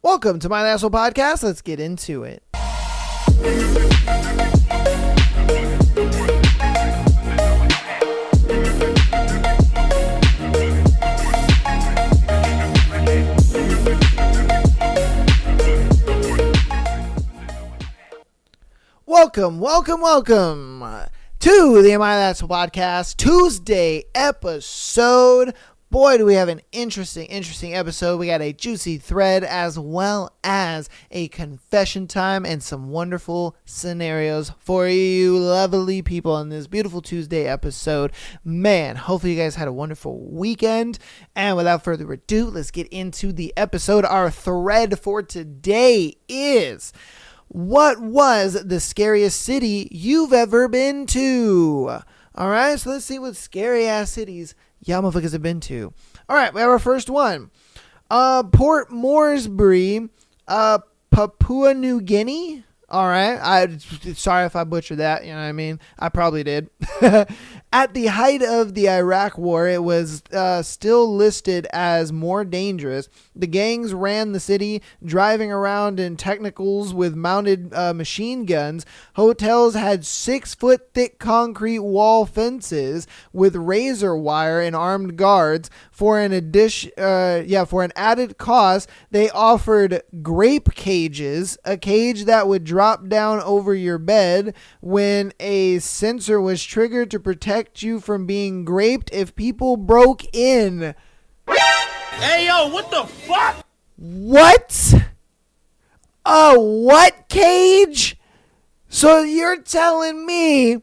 Welcome to my Asshole Podcast. Let's get into it. Welcome to the My Asshole Podcast Tuesday episode. Boy, do we have an interesting episode. We got a juicy thread as well as a confession time and some wonderful scenarios for you lovely people on this beautiful Tuesday episode. Man, hopefully you guys had a wonderful weekend. And without further ado, let's get into the episode. Our thread for today is: what was the scariest city you've ever been to? All right, so let's see what scary ass cities y'all motherfuckers have been to. All right, we have our first one. Port Moresby, Papua New Guinea. All right, sorry if I butchered that. You know what I mean? I probably did. At the height of the Iraq War, it was still listed as more dangerous. The gangs ran the city, driving around in technicals with mounted machine guns. Hotels had 6-foot thick concrete wall fences with razor wire and armed guards. For an added cost, they offered grape cages, a cage that would drop down over your bed when a sensor was triggered to protect you from being graped if people broke in. Hey, yo, what the fuck? What? A what cage? So you're telling me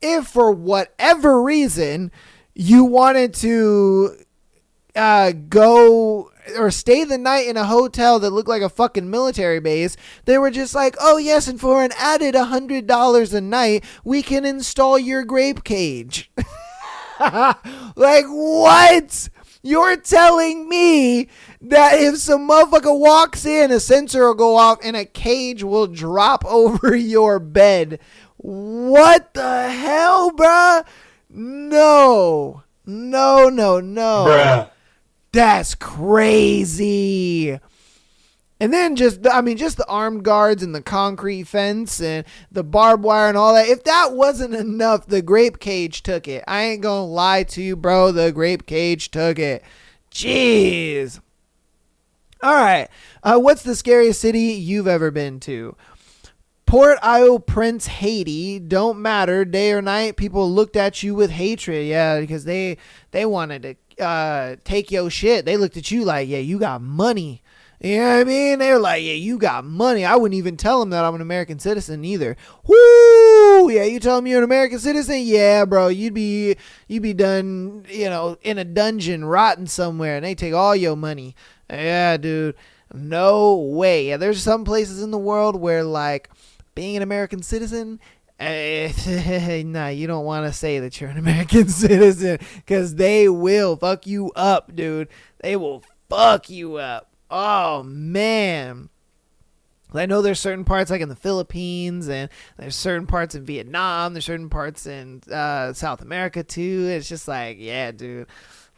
if for whatever reason you wanted to go or stay the night in a hotel that looked like a fucking military base, they were just like, oh yes, and for an added $100 a night, we can install your grape cage. Like, what? You're telling me that if some motherfucker walks in, a sensor will go off and a cage will drop over your bed? What the hell, bruh? No. Bruh. That's crazy. And then just the armed guards and the concrete fence and the barbed wire and all that. If that wasn't enough, the grape cage took it. I ain't gonna lie to you, bro. The grape cage took it. Jeez. All right. What's the scariest city you've ever been to? Port-au-Prince, Haiti. Don't matter, day or night, people looked at you with hatred. Yeah, because they wanted to take your shit. They looked at you like, yeah, you got money. You know what I mean? They were like, yeah, you got money. I wouldn't even tell them that I'm an American citizen either. Woo! Yeah, you tell them you're an American citizen? Yeah, bro, you'd be done, in a dungeon rotting somewhere, and they take all your money. Yeah, dude. No way. Yeah, there's some places in the world where, like, being an American citizen, nah, you don't want to say that you're an American citizen, because they will fuck you up, dude. They will fuck you up. Oh, man. I know there's certain parts like in the Philippines, and there's certain parts in Vietnam. There's certain parts in South America, too. It's just like, yeah, dude.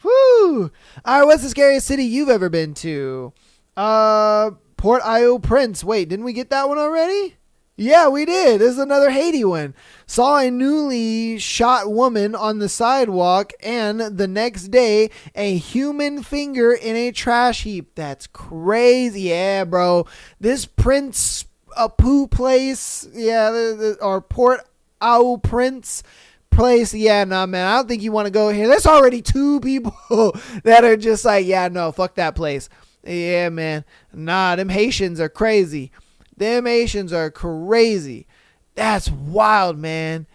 Woo! All right, what's the scariest city you've ever been to? Port-au-Prince. Wait, didn't we get that one already? Yeah, we did. This is another Haiti one. Saw a newly shot woman on the sidewalk, and the next day, a human finger in a trash heap. That's crazy. Yeah, bro. This Prince Poo place, yeah, or Port-au-Prince place, yeah, nah, man, I don't think you want to go here. There's already 2 people that are just like, yeah, no, fuck that place. Yeah, man. Nah, them Haitians are crazy. Them Haitians are crazy. That's wild, man.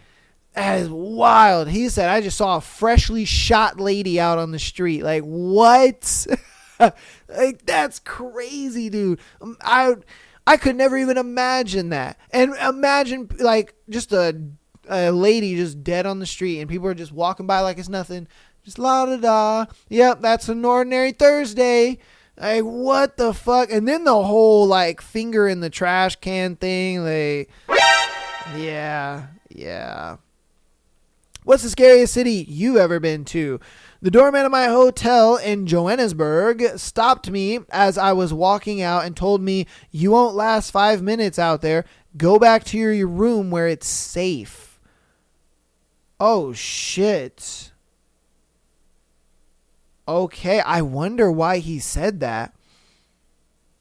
That is wild. He said, I just saw a freshly shot lady out on the street. Like, what? Like, that's crazy, dude. I could never even imagine that. And imagine, like, just a lady just dead on the street, and people are just walking by like it's nothing. Just la-da-da. Yep, that's an ordinary Thursday. Like, what the fuck? And then the whole, like, finger in the trash can thing. Like, yeah. What's the scariest city you ever been to? The doorman of my hotel in Johannesburg stopped me as I was walking out and told me, "You won't last 5 minutes out there. Go back to your room where it's safe." Oh, shit. Okay, I wonder why he said that.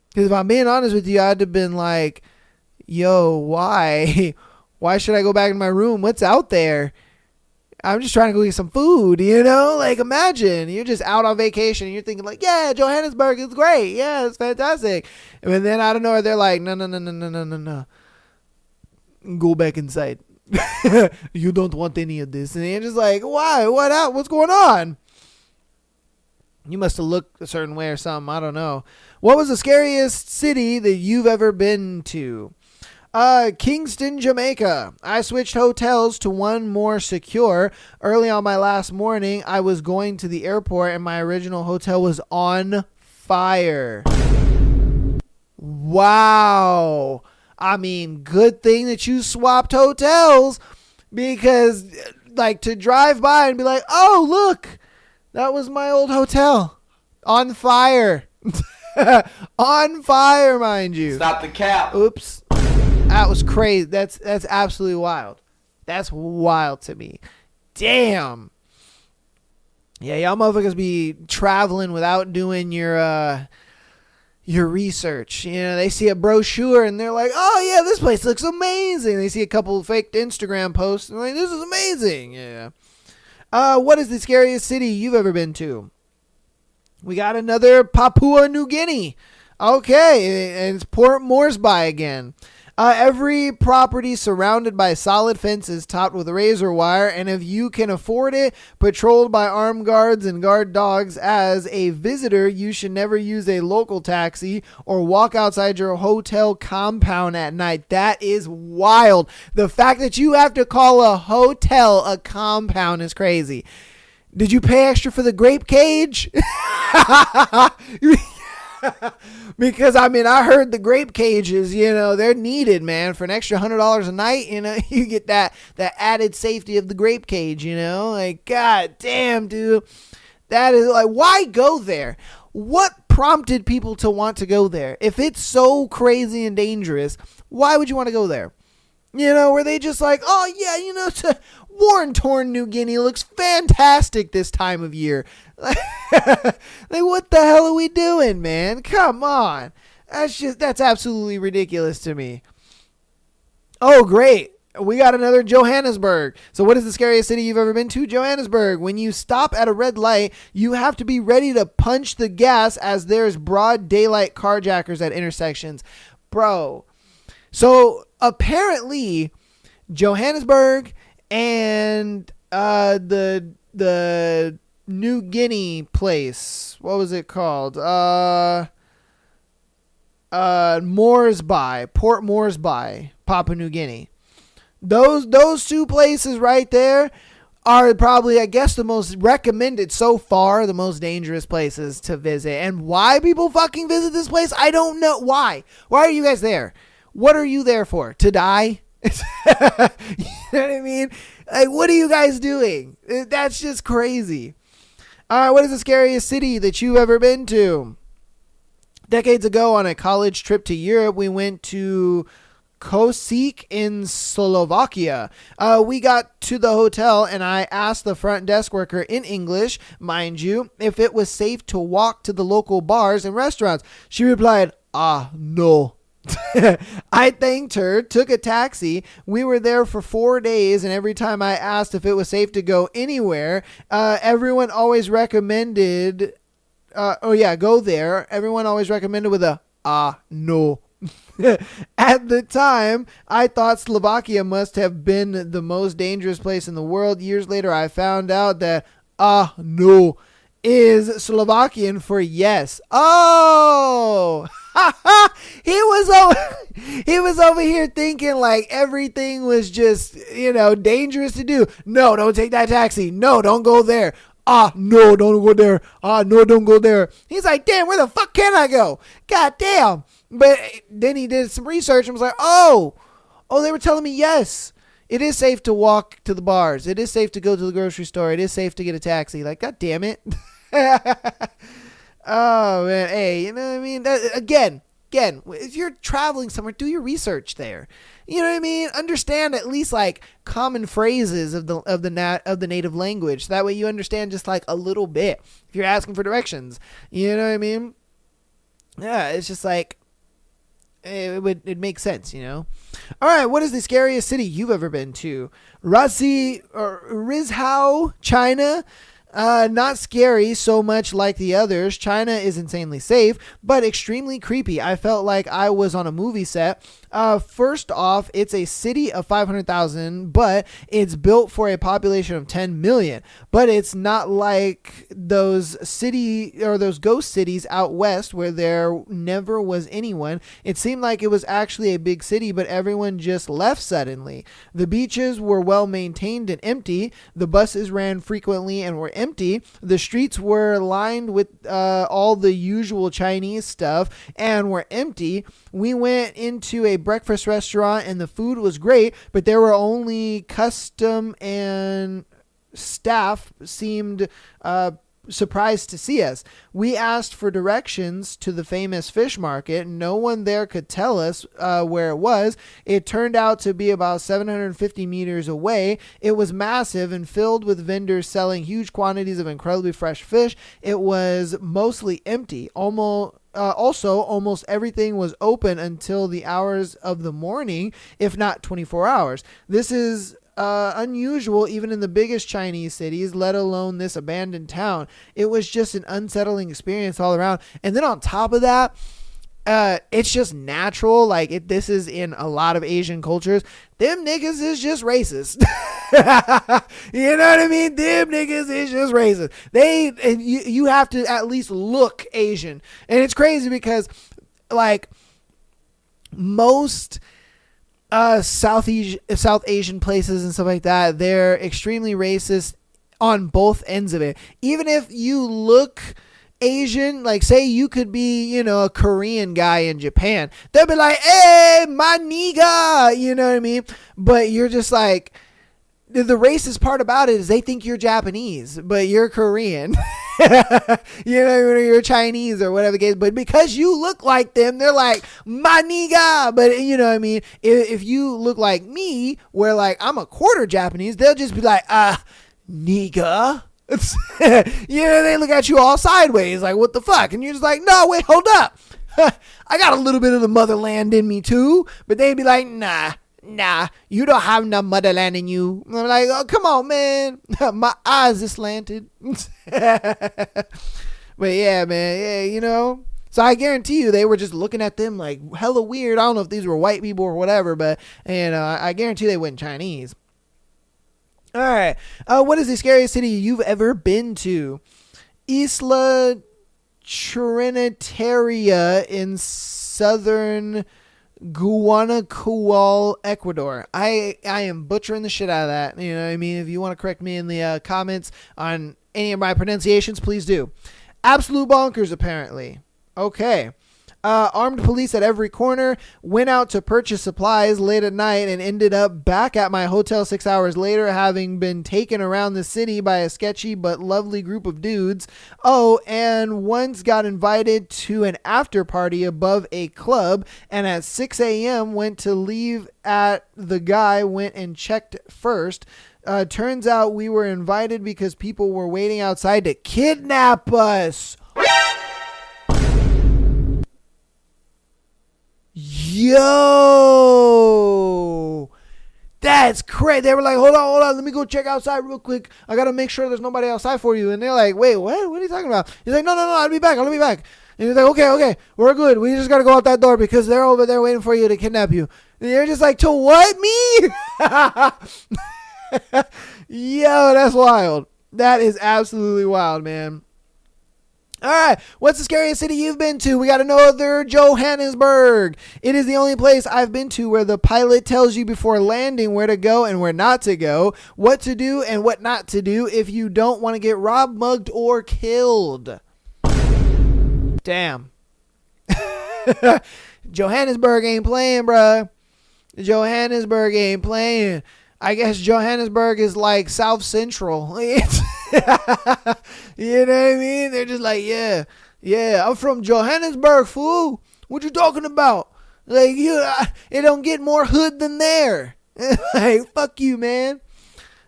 Because if I'm being honest with you, I'd have been like, yo, why? Why should I go back in my room? What's out there? I'm just trying to go get some food, you know? Like, imagine you're just out on vacation and you're thinking like, yeah, Johannesburg is great. Yeah, it's fantastic. And then I don't know, they're like, no. Go back inside. You don't want any of this. And you're just like, why? What's going on? You must have looked a certain way or something. I don't know. What was the scariest city that you've ever been to? Kingston, Jamaica. I switched hotels to one more secure. Early on my last morning, I was going to the airport and my original hotel was on fire. Wow. I mean, good thing that you swapped hotels, because like to drive by and be like, oh, look, that was my old hotel on fire. On fire, mind you. Stop the cap. Oops. That was crazy. That's absolutely wild. That's wild to me. Damn. Yeah, y'all motherfuckers be traveling without doing your research. You know, they see a brochure and they're like, oh yeah, this place looks amazing. They see a couple of fake Instagram posts and they're like, this is amazing. Yeah. What is the scariest city you've ever been to? We got another Papua New Guinea. Okay, and it's Port Moresby again. Every property surrounded by solid fences topped with razor wire, and if you can afford it, patrolled by armed guards and guard dogs. As a visitor, you should never use a local taxi or walk outside your hotel compound at night. That is wild. The fact that you have to call a hotel a compound is crazy. Did you pay extra for the grape cage? Because I mean, I heard the grape cages, you know, they're needed, man. For an extra $100 a night, you know, you get that added safety of the grape cage, you know. Like, god damn, dude, that is like, why go there? What prompted people to want to go there? If it's so crazy and dangerous, why would you want to go there? You know, were they just like, oh yeah, you know, war-torn New Guinea looks fantastic this time of year. Like, what the hell are we doing, man? Come on. That's absolutely ridiculous to me. Oh, great. We got another Johannesburg. So what is the scariest city you've ever been to? Johannesburg. When you stop at a red light, you have to be ready to punch the gas as there's broad daylight carjackers at intersections. Bro. So apparently Johannesburg and the New Guinea place, what was it called? Moresby, Port Moresby, Papua New Guinea. Those two places right there are probably, I guess, the most recommended so far, the most dangerous places to visit. And why people fucking visit this place, I don't know. Why are you guys there? What are you there for? To die? You know what I mean? Like, what are you guys doing? That's just crazy. All right, what is the scariest city that you've ever been to? Decades ago, on a college trip to Europe, we went to Kosik in Slovakia. We got to the hotel and I asked the front desk worker in English, mind you, if it was safe to walk to the local bars and restaurants. She replied, no. I thanked her, took a taxi. We were there for 4 days, and every time I asked if it was safe to go anywhere, everyone always recommended, go there. Everyone always recommended with a, no. At the time, I thought Slovakia must have been the most dangerous place in the world. Years later, I found out that, no is Slovakian for yes. Oh! He was over here thinking like everything was just, you know, dangerous to do. No, don't take that taxi. No, don't go there. No, don't go there. No, don't go there. He's like, damn, where the fuck can I go? God damn. But then he did some research and was like, oh, they were telling me yes. It is safe to walk to the bars. It is safe to go to the grocery store. It is safe to get a taxi. Like, God damn it. Oh, man. Hey, you know what I mean? Again, if you're traveling somewhere, do your research there. You know what I mean? Understand at least like common phrases of the native language. That way you understand just like a little bit if you're asking for directions. You know what I mean? Yeah, it's just like it makes sense, you know. All right, what is the scariest city you've ever been to? Rizhao, China. Not scary so much like the others. China is insanely safe, but extremely creepy. I felt like I was on a movie set. First off, it's a city of 500,000, but it's built for a population of 10 million. But it's not like those ghost cities out west where there never was anyone. It seemed like it was actually a big city, but everyone just left suddenly. The beaches were well maintained and empty. The buses ran frequently and were empty. The streets were lined with all the usual Chinese stuff and were empty. We went into a breakfast restaurant and the food was great, but there were only custom and staff seemed surprised to see us. We asked for directions to the famous fish market. No one there could tell us where it was. It turned out to be about 750 meters away. It was massive and filled with vendors selling huge quantities of incredibly fresh fish. It was mostly empty. Almost everything was open until the hours of the morning, if not 24 hours. This is unusual even in the biggest Chinese cities, let alone this abandoned town. It was just an unsettling experience all around. And then on top of that, it's just natural. Like this is in a lot of Asian cultures. Them niggas is just racist. You know what I mean? Them niggas is just racist. You have to at least look Asian. And it's crazy because like most South Asian places and stuff like that, they're extremely racist on both ends of it. Even if you look Asian, like say you could be, you know, a Korean guy in Japan, they'll be like, hey, my nigga, you know what I mean? But you're just like, the racist part about it is they think you're Japanese, but you're Korean. You know, or you're Chinese or whatever the case. But because you look like them, they're like, my nigga. But you know what I mean? If you look like me, where like I'm a quarter Japanese, they'll just be like, nigga. You know, they look at you all sideways, like, what the fuck? And you're just like, no, wait, hold up. I got a little bit of the motherland in me too. But they'd be like, nah, you don't have no motherland in you. I'm like, oh, come on, man. My eyes are slanted. But yeah, man, yeah, you know. So I guarantee you they were just looking at them like hella weird. I don't know if these were white people or whatever, but you know, I guarantee they weren't Chinese. All right. What is the scariest city you've ever been to? Isla Trinitaria in southern Guanacamal, Ecuador. I am butchering the shit out of that. You know what I mean? If you want to correct me in the comments on any of my pronunciations, please do. Absolute bonkers, apparently. Okay. Armed police at every corner, went out to purchase supplies late at night and ended up back at my hotel 6 hours later, having been taken around the city by a sketchy but lovely group of dudes. Oh, and once got invited to an after party above a club, and at 6 a.m. went to leave at the guy went and checked first. Turns out we were invited because people were waiting outside to kidnap us. Yo, that's crazy. They were like, hold on, let me go check outside real quick. I gotta make sure there's nobody outside for you. And they're like, wait, what are you talking about? He's like, no, I'll be back. And he's like, okay, we're good. We just gotta go out that door because they're over there waiting for you to kidnap you. And you're just like, to what, me? Yo, that's wild. That is absolutely wild, man. All right, what's the scariest city you've been to? We got another Johannesburg. It is the only place I've been to where the pilot tells you before landing where to go and where not to go, what to do and what not to do if you don't want to get robbed, mugged, or killed. Damn. Johannesburg ain't playing, bruh. Johannesburg ain't playing. I guess Johannesburg is like South Central. You know what I mean? They're just like, yeah, I'm from Johannesburg, fool. What you talking about? Like, it don't get more hood than there. Like, fuck you, man.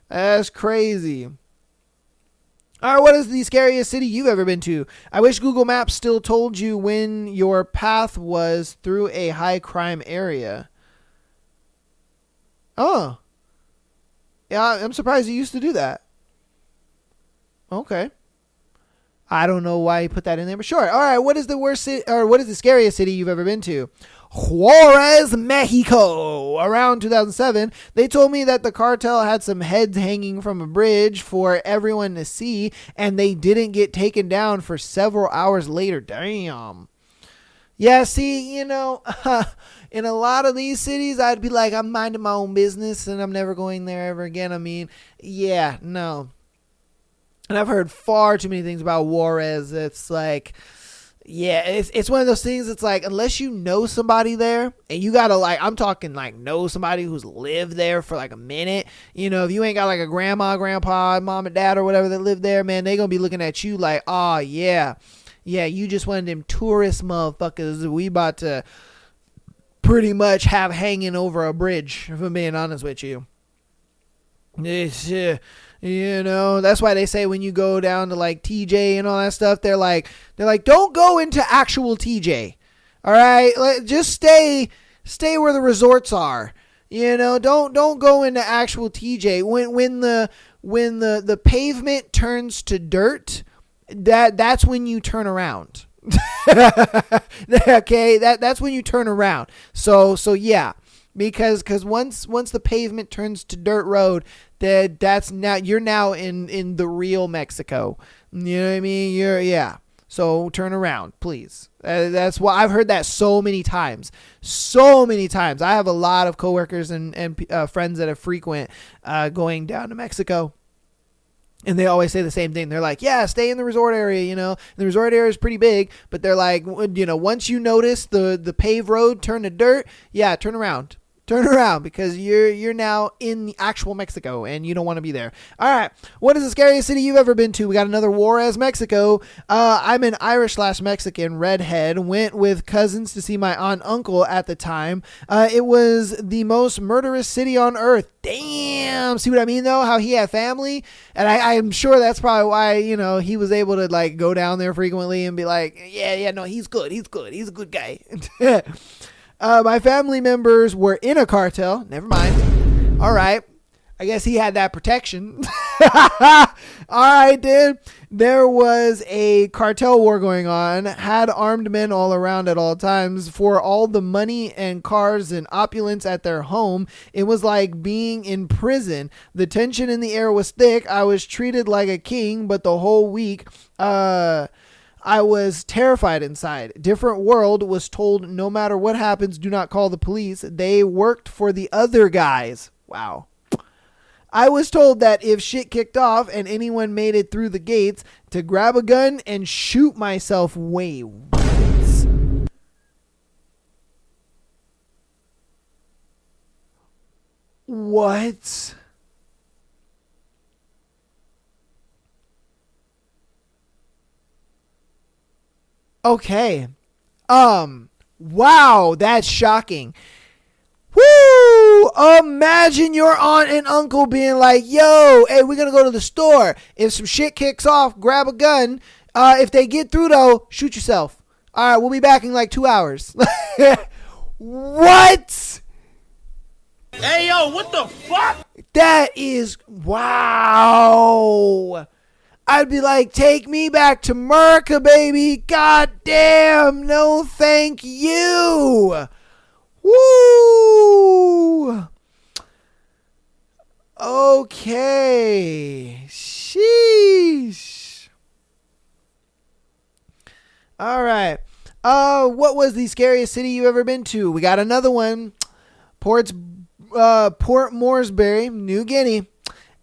That's crazy. All right, what is the scariest city you've ever been to? I wish Google Maps still told you when your path was through a high crime area. Oh. Yeah, I'm surprised you used to do that. Okay. I don't know why he put that in there, but sure. All right, what is the worst city, or what is the scariest city you've ever been to? Juarez, Mexico. Around 2007, they told me that the cartel had some heads hanging from a bridge for everyone to see, and they didn't get taken down for several hours later. Damn. Yeah, see, in a lot of these cities, I'd be like, I'm minding my own business, and I'm never going there ever again. I mean, yeah, no. And I've heard far too many things about Juarez. It's like, yeah, it's one of those things. It's like, unless you know somebody there, and you gotta, like, I'm talking like know somebody who's lived there for like a minute. If you ain't got like a grandma, grandpa, mom and dad or whatever that live there, man, they gonna be looking at you like, oh yeah, you just one of them tourist motherfuckers we about to pretty much have hanging over a bridge, if I'm being honest with you. It's, that's why they say when you go down to like TJ and all that stuff, they're like, don't go into actual TJ. All right. Just stay where the resorts are. Don't go into actual TJ. When the pavement turns to dirt, that's when you turn around. Okay. That's when you turn around. So yeah. Because once the pavement turns to dirt road, you're now in the real Mexico. You know what I mean? So turn around, please. That's why I've heard that so many times. I have a lot of coworkers and friends that are frequent going down to Mexico. And they always say the same thing. They're like, yeah, stay in the resort area, The resort area is pretty big, but they're like, once you notice the paved road turn to dirt, yeah, turn around. Turn around because you're now in the actual Mexico and you don't want to be there. All right. What is the scariest city you've ever been to? We got another Juarez, Mexico. I'm an Irish/Mexican redhead. Went with cousins to see my aunt and uncle at the time. It was the most murderous city on earth. Damn. See what I mean though? How he had family. And I'm sure that's probably why, he was able to like go down there frequently and be like, yeah, no, he's good. He's a good guy. My family members were in a cartel. Never mind. All right. I guess he had that protection. All right, dude. There was a cartel war going on. Had armed men all around at all times. For all the money and cars and opulence at their home, it was like being in prison. The tension in the air was thick. I was treated like a king, but the whole week, I was terrified inside. Different world. Was told no matter what happens, do not call the police. They worked for the other guys. Wow. I was told that if shit kicked off and anyone made it through the gates, to grab a gun and shoot myself. Wait, what? What? Okay. Wow, that's shocking. Woo! Imagine your aunt and uncle being like, yo, hey, we're going to go to the store. If some shit kicks off, grab a gun. If they get through, though, shoot yourself. All right, we'll be back in like 2 hours. What? Hey, yo, what the fuck? That is, wow. I'd be like, take me back to America, baby. God damn, no thank you. Woo. Okay. Sheesh. All right. What was the scariest city you ever been to? We got another one. Port Moresby, New Guinea.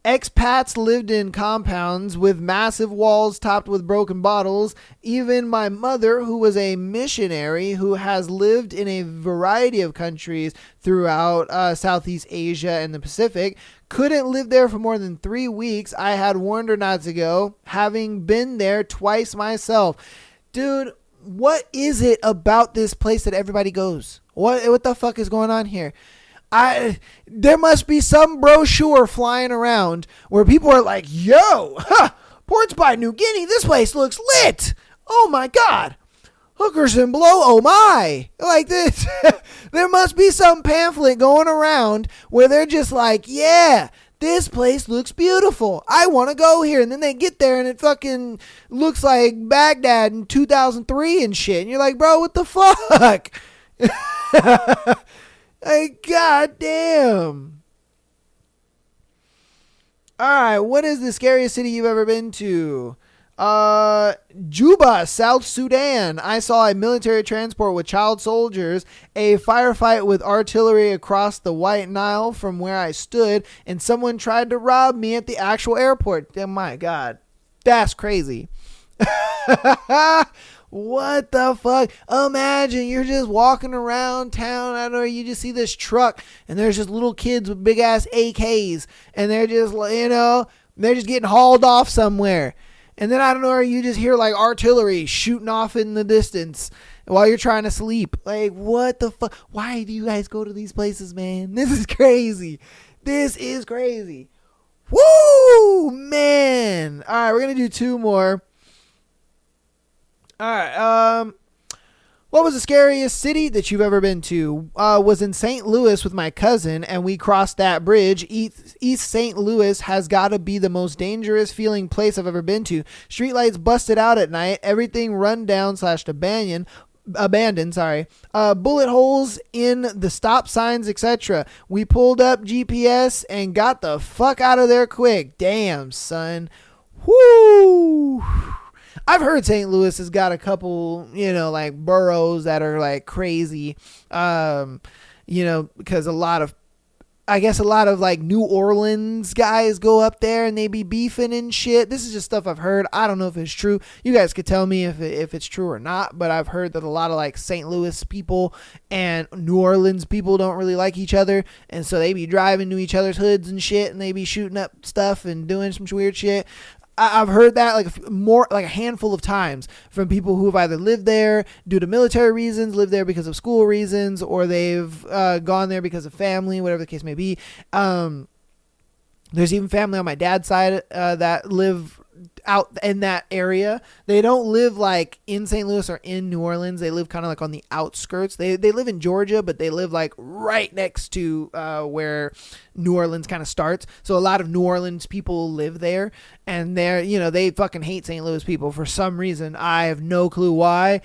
Expats lived in compounds with massive walls topped with broken bottles. Even my mother, who was a missionary who has lived in a variety of countries throughout Southeast Asia and the Pacific, couldn't live there for more than 3 weeks. I had warned her not to go, having been there twice myself. Dude, what is it about this place that everybody goes? What the fuck is going on here? There must be some brochure flying around where people are like, yo, ports by New Guinea, this place looks lit. Oh my God. Hookers and blow, oh my. Like this. There must be some pamphlet going around where they're just like, yeah, this place looks beautiful. I want to go here. And then they get there and it fucking looks like Baghdad in 2003 and shit. And you're like, bro, what the fuck? Like, goddamn. Alright, what is the scariest city you've ever been to? Juba, South Sudan. I saw a military transport with child soldiers, a firefight with artillery across the White Nile from where I stood, and someone tried to rob me at the actual airport. Oh my God. That's crazy. What the fuck? Imagine you're just walking around town. I don't know, you just see this truck and there's just little kids with big ass AKs and they're just, they're just getting hauled off somewhere. And then I don't know, you just hear like artillery shooting off in the distance while you're trying to sleep. Like, what the fuck? Why do you guys go to these places, man? This is crazy. This is crazy. Woo, man. All right, we're going to do 2 more. All right. What was the scariest city that you've ever been to? Was in St. Louis with my cousin, and we crossed that bridge. East St. Louis has got to be the most dangerous feeling place I've ever been to. Streetlights busted out at night. Everything run down / abandoned. Bullet holes in the stop signs, etc. We pulled up GPS and got the fuck out of there quick. Damn, son. Whoo. I've heard St. Louis has got a couple, like boroughs that are like crazy, because a lot of like New Orleans guys go up there and they be beefing and shit. This is just stuff I've heard. I don't know if it's true. You guys could tell me if it's true or not, but I've heard that a lot of like St. Louis people and New Orleans people don't really like each other. And so they be driving to each other's hoods and shit and they be shooting up stuff and doing some weird shit. I've heard that like a handful of times from people who have either lived there due to military reasons, lived there because of school reasons, or they've gone there because of family, whatever the case may be. There's even family on my dad's side that live out in that area. They don't live like in St. Louis or in New Orleans. They live kind of like on the outskirts. They live in Georgia, but they live like right next to where New Orleans kind of starts. So a lot of New Orleans people live there, and they fucking hate St. Louis people for some reason. I have no clue why.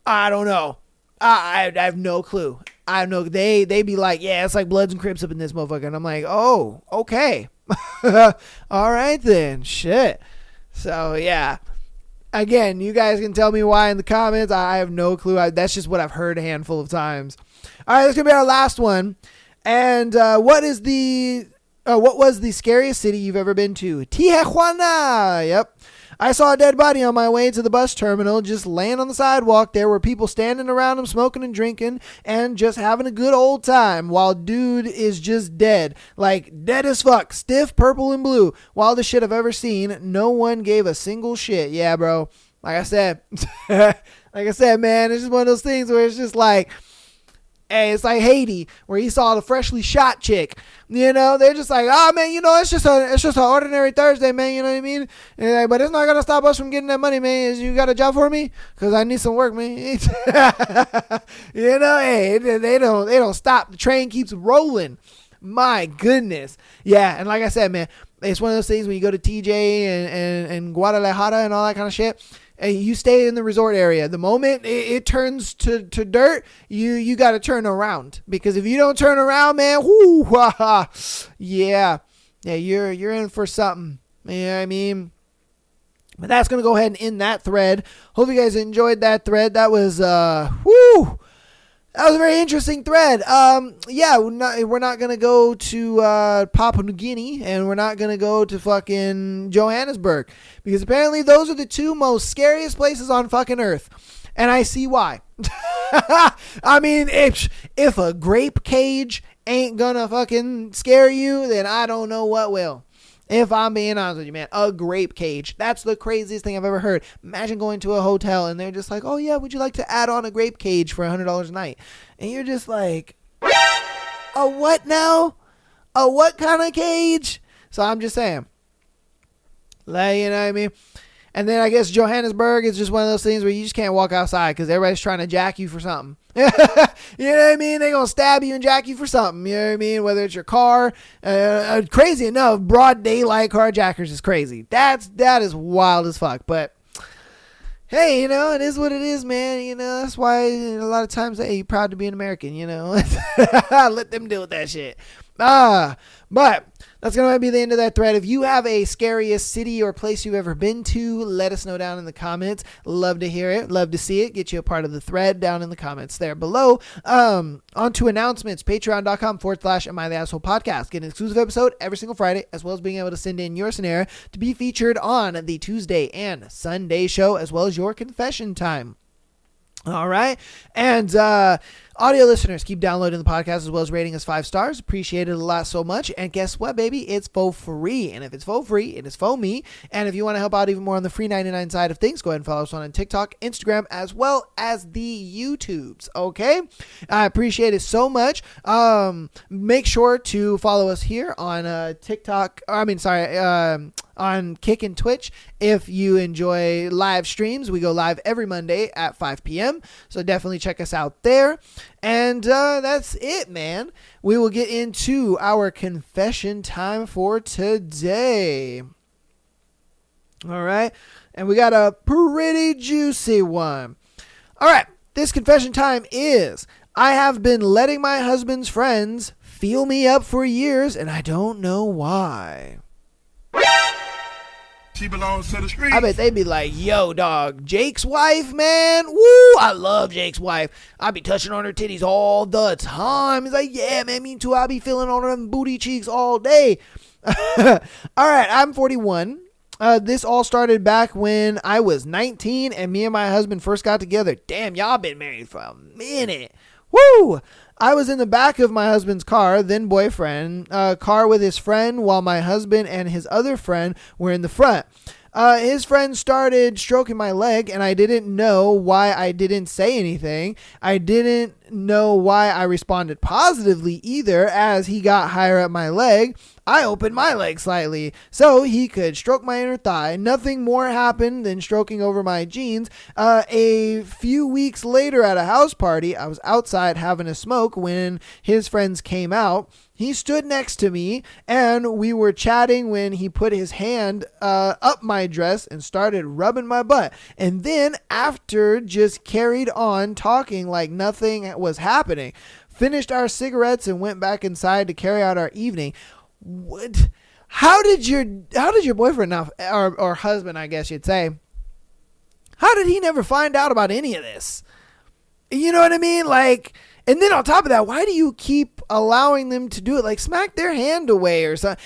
I don't know. I have no clue. I know they be like, yeah, it's like Bloods and Crips up in this motherfucker. And I'm like, oh, okay. All right then. Shit. So yeah. Again, you guys can tell me why in the comments. I have no clue. That's just what I've heard a handful of times. All right, that's gonna be our last one. And what was the scariest city you've ever been to? Tijuana. Yep. I saw a dead body on my way to the bus terminal, just laying on the sidewalk. There were people standing around him, smoking and drinking, and just having a good old time, while dude is just dead. Like, dead as fuck, stiff, purple, and blue. Wildest shit I've ever seen. No one gave a single shit. Yeah, bro. Like I said, man, it's just one of those things where it's just like, hey, it's like Haiti, where he saw the freshly shot chick. They're just like, oh man, it's just an ordinary Thursday, man. You know what I mean? And like, but it's not gonna stop us from getting that money, man. You got a job for me? Cause I need some work, man. Hey, they don't stop. The train keeps rolling. My goodness, yeah. And like I said, man, it's one of those things when you go to TJ and Guadalajara and all that kind of shit. And you stay in the resort area. The moment it turns to dirt, you got to turn around, because if you don't turn around, man, yeah, you're in for something. You know what I mean? But that's gonna go ahead and end that thread. Hope you guys enjoyed that thread. That was that That was a very interesting thread. Yeah, we're not going to go to Papua New Guinea, and we're not going to go to fucking Johannesburg, because apparently those are the two most scariest places on fucking earth. And I see why. I mean, if a grape cage ain't gonna fucking scare you, then I don't know what will. If I'm being honest with you, man, a grape cage. That's the craziest thing I've ever heard. Imagine going to a hotel and they're just like, oh yeah, would you like to add on a grape cage for $100 a night? And you're just like, a what now? A what kind of cage? So I'm just saying. Like, you know what I mean? And then I guess Johannesburg is just one of those things where you just can't walk outside because everybody's trying to jack you for something. You know what I mean? They're going to stab you and jack you for something. You know what I mean? Whether it's your car. Crazy enough, broad daylight carjackers is crazy. That is wild as fuck. But hey, you know, it is what it is, man. You know, that's why a lot of times, hey, you're proud to be an American, you know. Let them deal with that shit. But that's going to be the end of that thread. If you have a scariest city or place you've ever been to, let us know down in the comments. Love to hear it. Love to see it. Get you a part of the thread down in the comments there below. On to announcements. Patreon.com/Am I the Asshole Podcast. Get an exclusive episode every single Friday, as well as being able to send in your scenario to be featured on the Tuesday and Sunday show, as well as your confession time. All right. And audio listeners, keep downloading the podcast as well as rating us 5 stars. Appreciate it a lot so much. And guess what, baby? It's for free. And if it's for free, it is for me. And if you want to help out even more on the free 99 side of things, go ahead and follow us on TikTok, Instagram, as well as the YouTubes. Okay? I appreciate it so much. Make sure to follow us here on TikTok. On Kick and Twitch. If you enjoy live streams, we go live every Monday at 5 p.m. So definitely check us out there. And that's it, man. We will get into our confession time for today. All right. And we got a pretty juicy one. All right. This confession time is, I have been letting my husband's friends feel me up for years, and I don't know why. She belongs to the street. I bet they'd be like, yo, dog, Jake's wife, man. Woo, I love Jake's wife. I be touching on her titties all the time. He's like, yeah, man, me too. I be feeling on them booty cheeks all day. All right, I'm 41. This all started back when I was 19 and me and my husband first got together. Damn, y'all been married for a minute. Woo! I was in the back of my husband's car, then boyfriend, car with his friend, while my husband and his other friend were in the front. His friend started stroking my leg, and I didn't know why I didn't say anything. I didn't know why I responded positively either. As he got higher up my leg, I opened my leg slightly so he could stroke my inner thigh. Nothing more happened than stroking over my jeans. A few weeks later at a house party, I was outside having a smoke when his friends came out. He stood next to me and we were chatting when he put his hand up my dress and started rubbing my butt. And then after just carried on talking like nothing was happening. Finished our cigarettes and went back inside to carry out our evening. What? How did your boyfriend now, or husband, I guess you'd say, how did he never find out about any of this? You know what I mean? Like, and then on top of that, why do you keep allowing them to do it? Like, smack their hand away or something.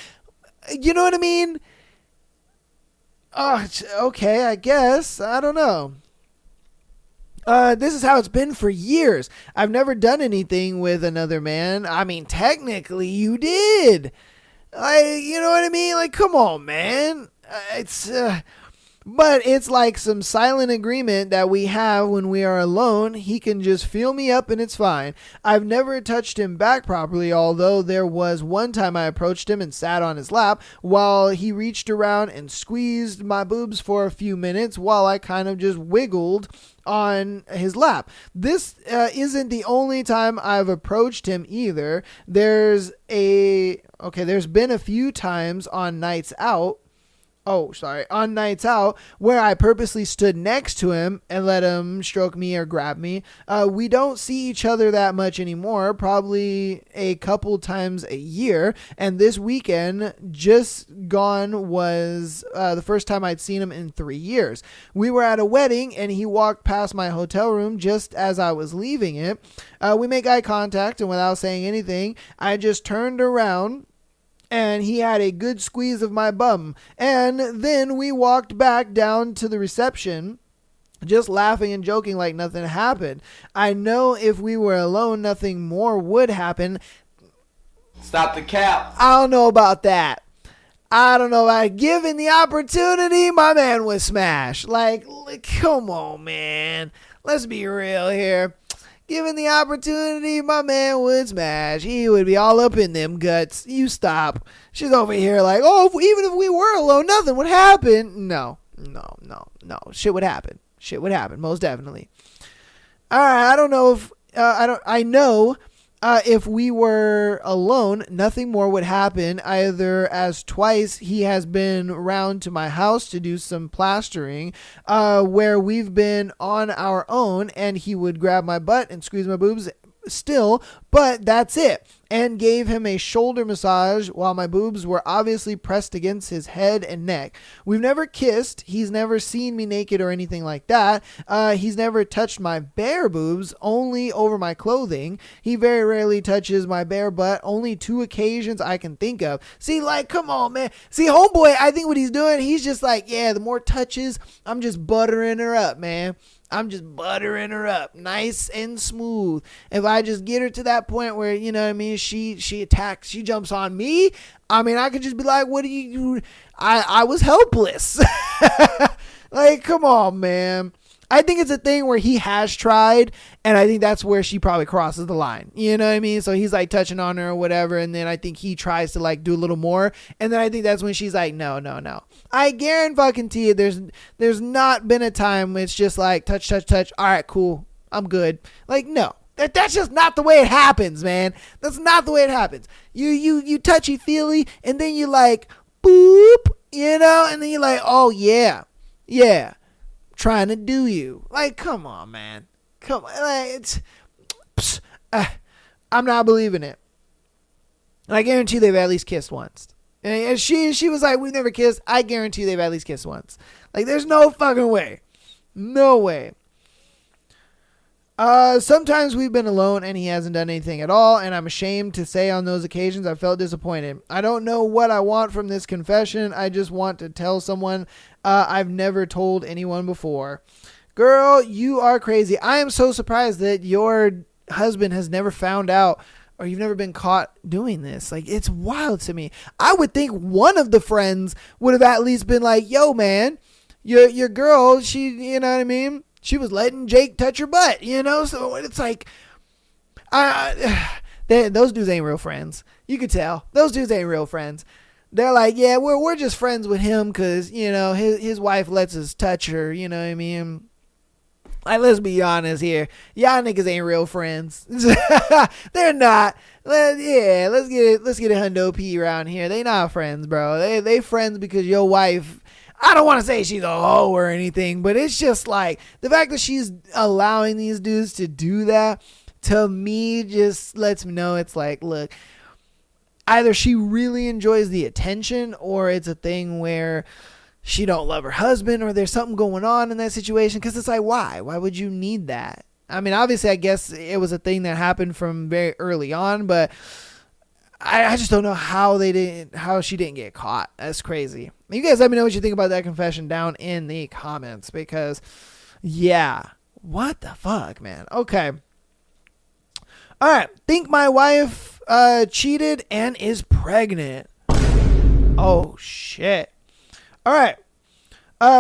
You know what I mean? Oh, okay, I guess. I don't know. This is how it's been for years. I've never done anything with another man. I mean, technically, you did. You know what I mean? Like, come on, man. But it's like some silent agreement that we have when we are alone. He can just feel me up and it's fine. I've never touched him back properly, although there was one time I approached him and sat on his lap while he reached around and squeezed my boobs for a few minutes while I kind of just wiggled on his lap. This isn't the only time I've approached him either. There's been a few times on nights out on nights out where I purposely stood next to him and let him stroke me or grab me. We don't see each other that much anymore, probably a couple times a year. And this weekend just gone was the first time I'd seen him in 3 years. We were at a wedding and he walked past my hotel room just as I was leaving it. We make eye contact, and without saying anything, I just turned around and he had a good squeeze of my bum. And then we walked back down to the reception, just laughing and joking like nothing happened. I know if we were alone, nothing more would happen. Stop the cap. I don't know about that. Given the opportunity, my man would smash. Like, come on, man. Let's be real here. Given the opportunity, my man would smash. He would be all up in them guts. You stop. She's over here like, oh, even if we were alone, nothing would happen. No. Shit would happen. Most definitely. All right. I don't know if, I know if we were alone, nothing more would happen, either as twice he has been round to my house to do some plastering, where we've been on our own, and he would grab my butt and squeeze my boobs still, but that's it. And gave him a shoulder massage while my boobs were obviously pressed against his head and neck. We've never kissed. He's never seen me naked or anything like that. He's never touched my bare boobs, only over my clothing. He very rarely touches my bare butt, only 2 occasions I can think of. See, like, come on, man. See, homeboy, I think what he's doing, he's just like, yeah, the more touches, I'm just buttering her up, man. I'm just buttering her up nice and smooth. If I just get her to that point where, you know what I mean, she attacks, she jumps on me, I mean, I could just be like, what do you do? I was helpless. Like, come on, man. I think it's a thing where he has tried, and I think that's where she probably crosses the line. You know what I mean? So he's like touching on her or whatever, and then I think he tries to like do a little more, and then I think that's when she's like, no. I guarantee you, there's not been a time when it's just like touch. All right, cool, I'm good. Like, no. That's just not the way it happens, man. That's not the way it happens. You touchy feely, and then you like boop, you know, and then you're like, oh yeah. Trying to do you. Like, come on, man. Come on. Like, I'm not believing it. And I guarantee they've at least kissed once. And she was like, we've never kissed. I guarantee they've at least kissed once. Like, there's no fucking way. No way. Sometimes we've been alone and he hasn't done anything at all, and I'm ashamed to say on those occasions I felt disappointed. I don't know what I want from this confession. I just want to tell someone I've never told anyone before. Girl, you are crazy. I am so surprised that your husband has never found out, or you've never been caught doing this. Like, it's wild to me. I would think one of the friends would have at least been like, yo, man, your girl, she, you know what I mean? She was letting Jake touch her butt, you know? So it's like, those dudes ain't real friends. You could tell. Those dudes ain't real friends. They're like, yeah, we're just friends with him because, you know, his wife lets us touch her, you know what I mean? Like, let's be honest here. Y'all niggas ain't real friends. They're not. Let's get a hundo P around here. They not friends, bro. They friends because your wife, I don't want to say she's a hoe or anything, but it's just like the fact that she's allowing these dudes to do that, to me, just lets me know it's like, look, either she really enjoys the attention, or it's a thing where she don't love her husband, or there's something going on in that situation. Because it's like, why would you need that? I mean, obviously, I guess it was a thing that happened from very early on, but I just don't know how she didn't get caught. That's crazy. You guys let me know what you think about that confession down in the comments, because yeah, what the fuck, man? Okay. All right. Think my wife cheated and is pregnant. Oh shit. All right.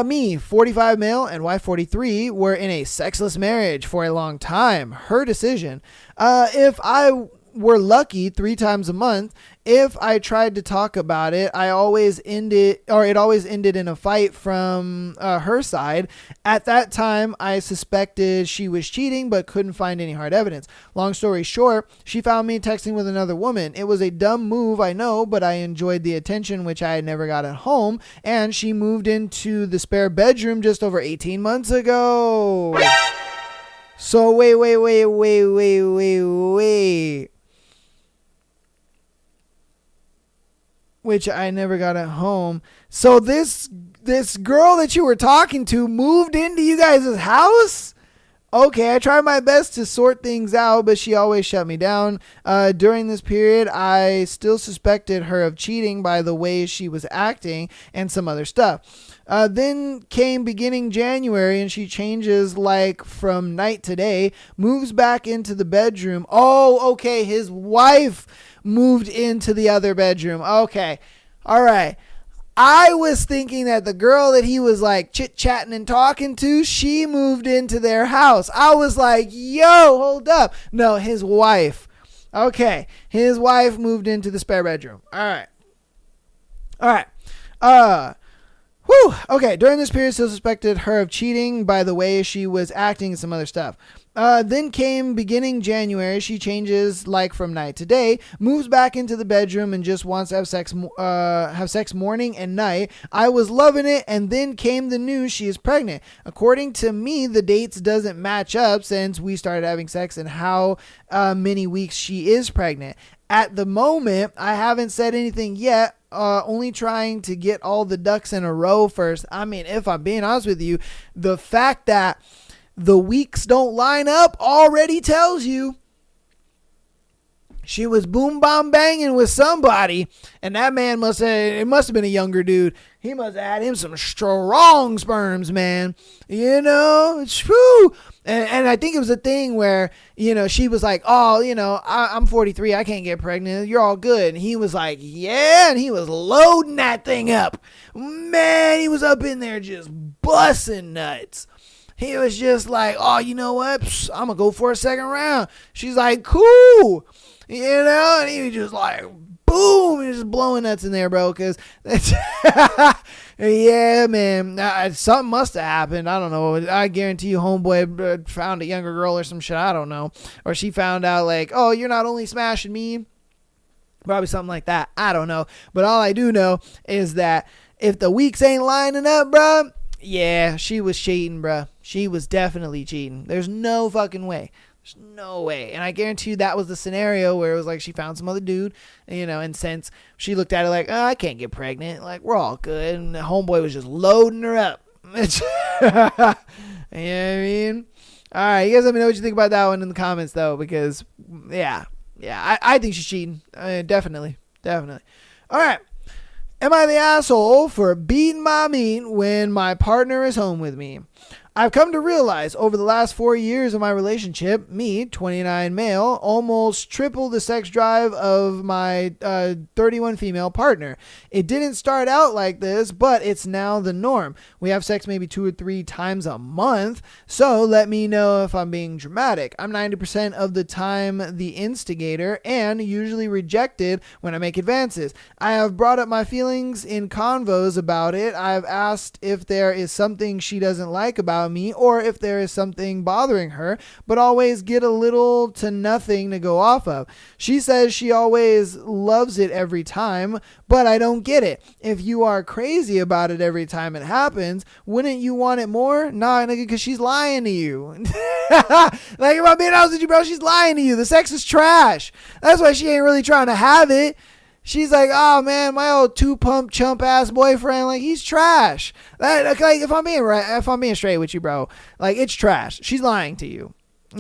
Me, 45 male, and wife 43 were in a sexless marriage for a long time. Her decision. If I were lucky 3 times a month. If I tried to talk about it, it always ended in a fight from her side. At that time, I suspected she was cheating, but couldn't find any hard evidence. Long story short, she found me texting with another woman. It was a dumb move, I know, but I enjoyed the attention, which I had never got at home. And she moved into the spare bedroom just over 18 months ago. So wait. Which I never got at home. So this girl that you were talking to moved into you guys' house? Okay, I tried my best to sort things out, but she always shut me down. During this period, I still suspected her of cheating by the way she was acting and some other stuff. Then came beginning January, and she changes like from night to day, moves back into the bedroom. Oh, okay, his wife moved into the other bedroom. Okay, all right. I was thinking that the girl that he was like chit-chatting and talking to, she moved into their house. I was like, yo, hold up. No, his wife. Okay, his wife moved into the spare bedroom. All right. Okay, during this period, still suspected her of cheating by the way she was acting and some other stuff. Then came beginning January. She changes like from night to day, moves back into the bedroom and just wants to have sex morning and night. I was loving it, and then came the news she is pregnant. According to me, the dates doesn't match up since we started having sex and how many weeks she is pregnant. At the moment, I haven't said anything yet. Only trying to get all the ducks in a row first. I mean, if I'm being honest with you, the fact that the weeks don't line up already tells you she was boom bomb banging with somebody, and that man must have been a younger dude. He must have had him some strong sperms, man. You know, it's true. And I think it was a thing where, you know, she was like, oh, you know, I'm 43. I can't get pregnant. You're all good. And he was like, yeah. And he was loading that thing up. Man, he was up in there just busting nuts. He was just like, oh, you know what? I'm going to go for a second round. She's like, cool. You know, and he was just like, boom, he's just blowing nuts in there, bro. Because, yeah, man, something must have happened. I don't know. I guarantee you, homeboy found a younger girl or some shit. I don't know. Or she found out, like, oh, you're not only smashing me. Probably something like that. I don't know. But all I do know is that if the weeks ain't lining up, bro, yeah, she was cheating, bro. She was definitely cheating. There's no fucking way. There's no way. And I guarantee you that was the scenario where it was like she found some other dude, you know, and since she looked at it like, oh, I can't get pregnant, like, we're all good. And the homeboy was just loading her up. You know what I mean? All right, you guys let me know what you think about that one in the comments, though, because, yeah, I think she's cheating. Definitely. All right. Am I the asshole for beating my meat when my partner is home with me? I've come to realize over the last 4 years of my relationship, me, 29 male, almost triple the sex drive of my 31 female partner. It didn't start out like this, but it's now the norm. We have sex maybe 2 or 3 times a month, so let me know if I'm being dramatic. I'm 90% of the time the instigator and usually rejected when I make advances. I have brought up my feelings in convos about it. I've asked if there is something she doesn't like about me or if there is something bothering her, but always get a little to nothing to go off of. She says she always loves it every time, but I don't get it. If you are crazy about it every time it happens, wouldn't you want it more? Nah, nigga, because she's lying to you. Like, if I'm being honest with you, bro, she's lying to you. The sex is trash. That's why she ain't really trying to have it. She's like, oh man, my old 2-pump chump ass boyfriend, like, he's trash. Like, if I'm being straight with you, bro, like, it's trash. She's lying to you.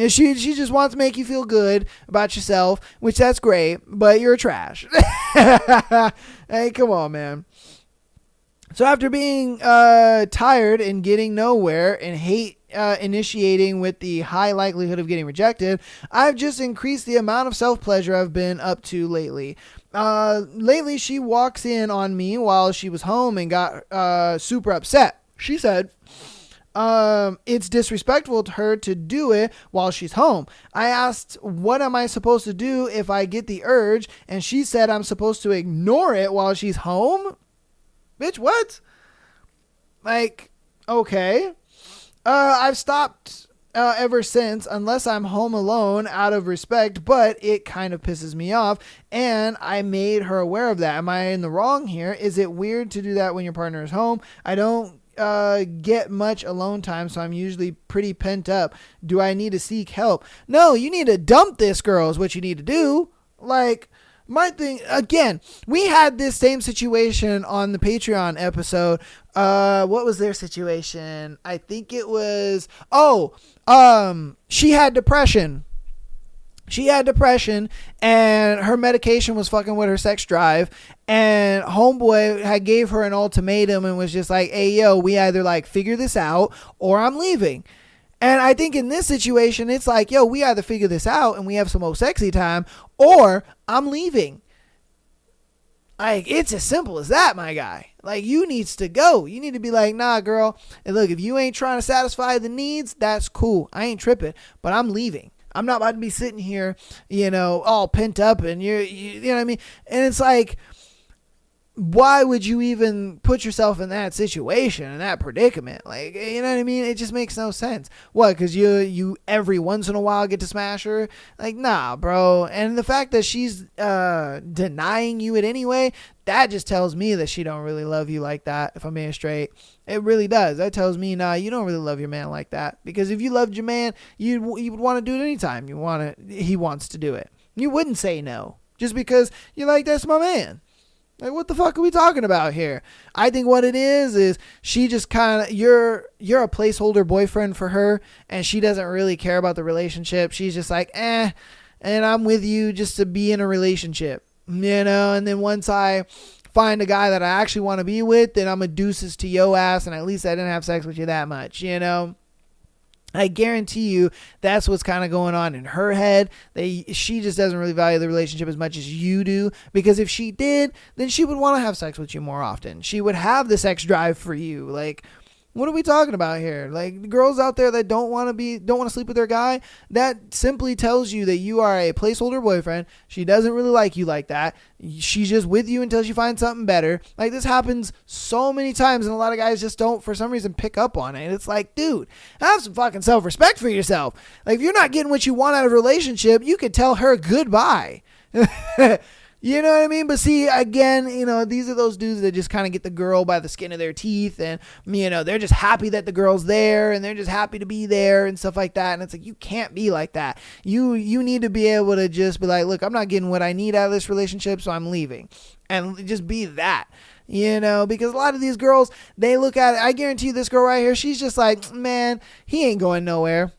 She just wants to make you feel good about yourself, which that's great, but you're trash. Hey, come on, man. So after being tired and getting nowhere and hate initiating with the high likelihood of getting rejected, I've just increased the amount of self-pleasure I've been up to lately. Lately, she walks in on me while she was home and got super upset. She said, it's disrespectful to her to do it while she's home. I asked, what am I supposed to do if I get the urge? And she said I'm supposed to ignore it while she's home. Bitch, what? Like, okay. I've stopped ever since, unless I'm home alone out of respect, but it kind of pisses me off, and I made her aware of that. Am I in the wrong here? Is it weird to do that when your partner is home? I don't get much alone time, so I'm usually pretty pent up. Do I need to seek help? No, you need to dump this girl is what you need to do. Like, my thing, again, we had this same situation on the Patreon episode. What was their situation? I think it was, she had depression. She had depression, and her medication was fucking with her sex drive, and homeboy had gave her an ultimatum and was just like, hey, yo, we either like figure this out or I'm leaving. And I think in this situation, it's like, yo, we either figure this out and we have some old sexy time, or I'm leaving. Like, it's as simple as that, my guy. Like, you needs to go. You need to be like, nah, girl. And look, if you ain't trying to satisfy the needs, that's cool. I ain't tripping, but I'm leaving. I'm not about to be sitting here, all pent up and you know what I mean? And it's like, why would you even put yourself in that situation, in that predicament? Like, you know what I mean? It just makes no sense. What? Because you every once in a while get to smash her? Like, nah, bro. And the fact that she's denying you it anyway, that just tells me that she don't really love you like that, if I'm being straight. It really does. That tells me, nah, you don't really love your man like that. Because if you loved your man, you would want to do it anytime he wants to do it. You wouldn't say no just because you're like, that's my man. Like, what the fuck are we talking about here? I think what it is she just kind of, you're a placeholder boyfriend for her, and she doesn't really care about the relationship. She's just like, and I'm with you just to be in a relationship, and then once I find a guy that I actually want to be with, then I'm a deuces to yo ass, and at least I didn't have sex with you that much, I guarantee you that's what's kind of going on in her head. She just doesn't really value the relationship as much as you do, because if she did, then she would want to have sex with you more often. She would have the sex drive for you. Like, what are we talking about here? Like, girls out there that don't want to sleep with their guy, that simply tells you that you are a placeholder boyfriend. She doesn't really like you like that. She's just with you until she finds something better. Like, this happens so many times, and a lot of guys just don't, for some reason, pick up on it. And it's like, dude, have some fucking self-respect for yourself. Like, if you're not getting what you want out of a relationship, you could tell her goodbye. You know what I mean? But see, again, these are those dudes that just kind of get the girl by the skin of their teeth, and, they're just happy that the girl's there, and they're just happy to be there and stuff like that. And it's like, you can't be like that. You need to be able to just be like, look, I'm not getting what I need out of this relationship, so I'm leaving. And just be that. Because a lot of these girls, they look at it. I guarantee you this girl right here, she's just like, man, he ain't going nowhere.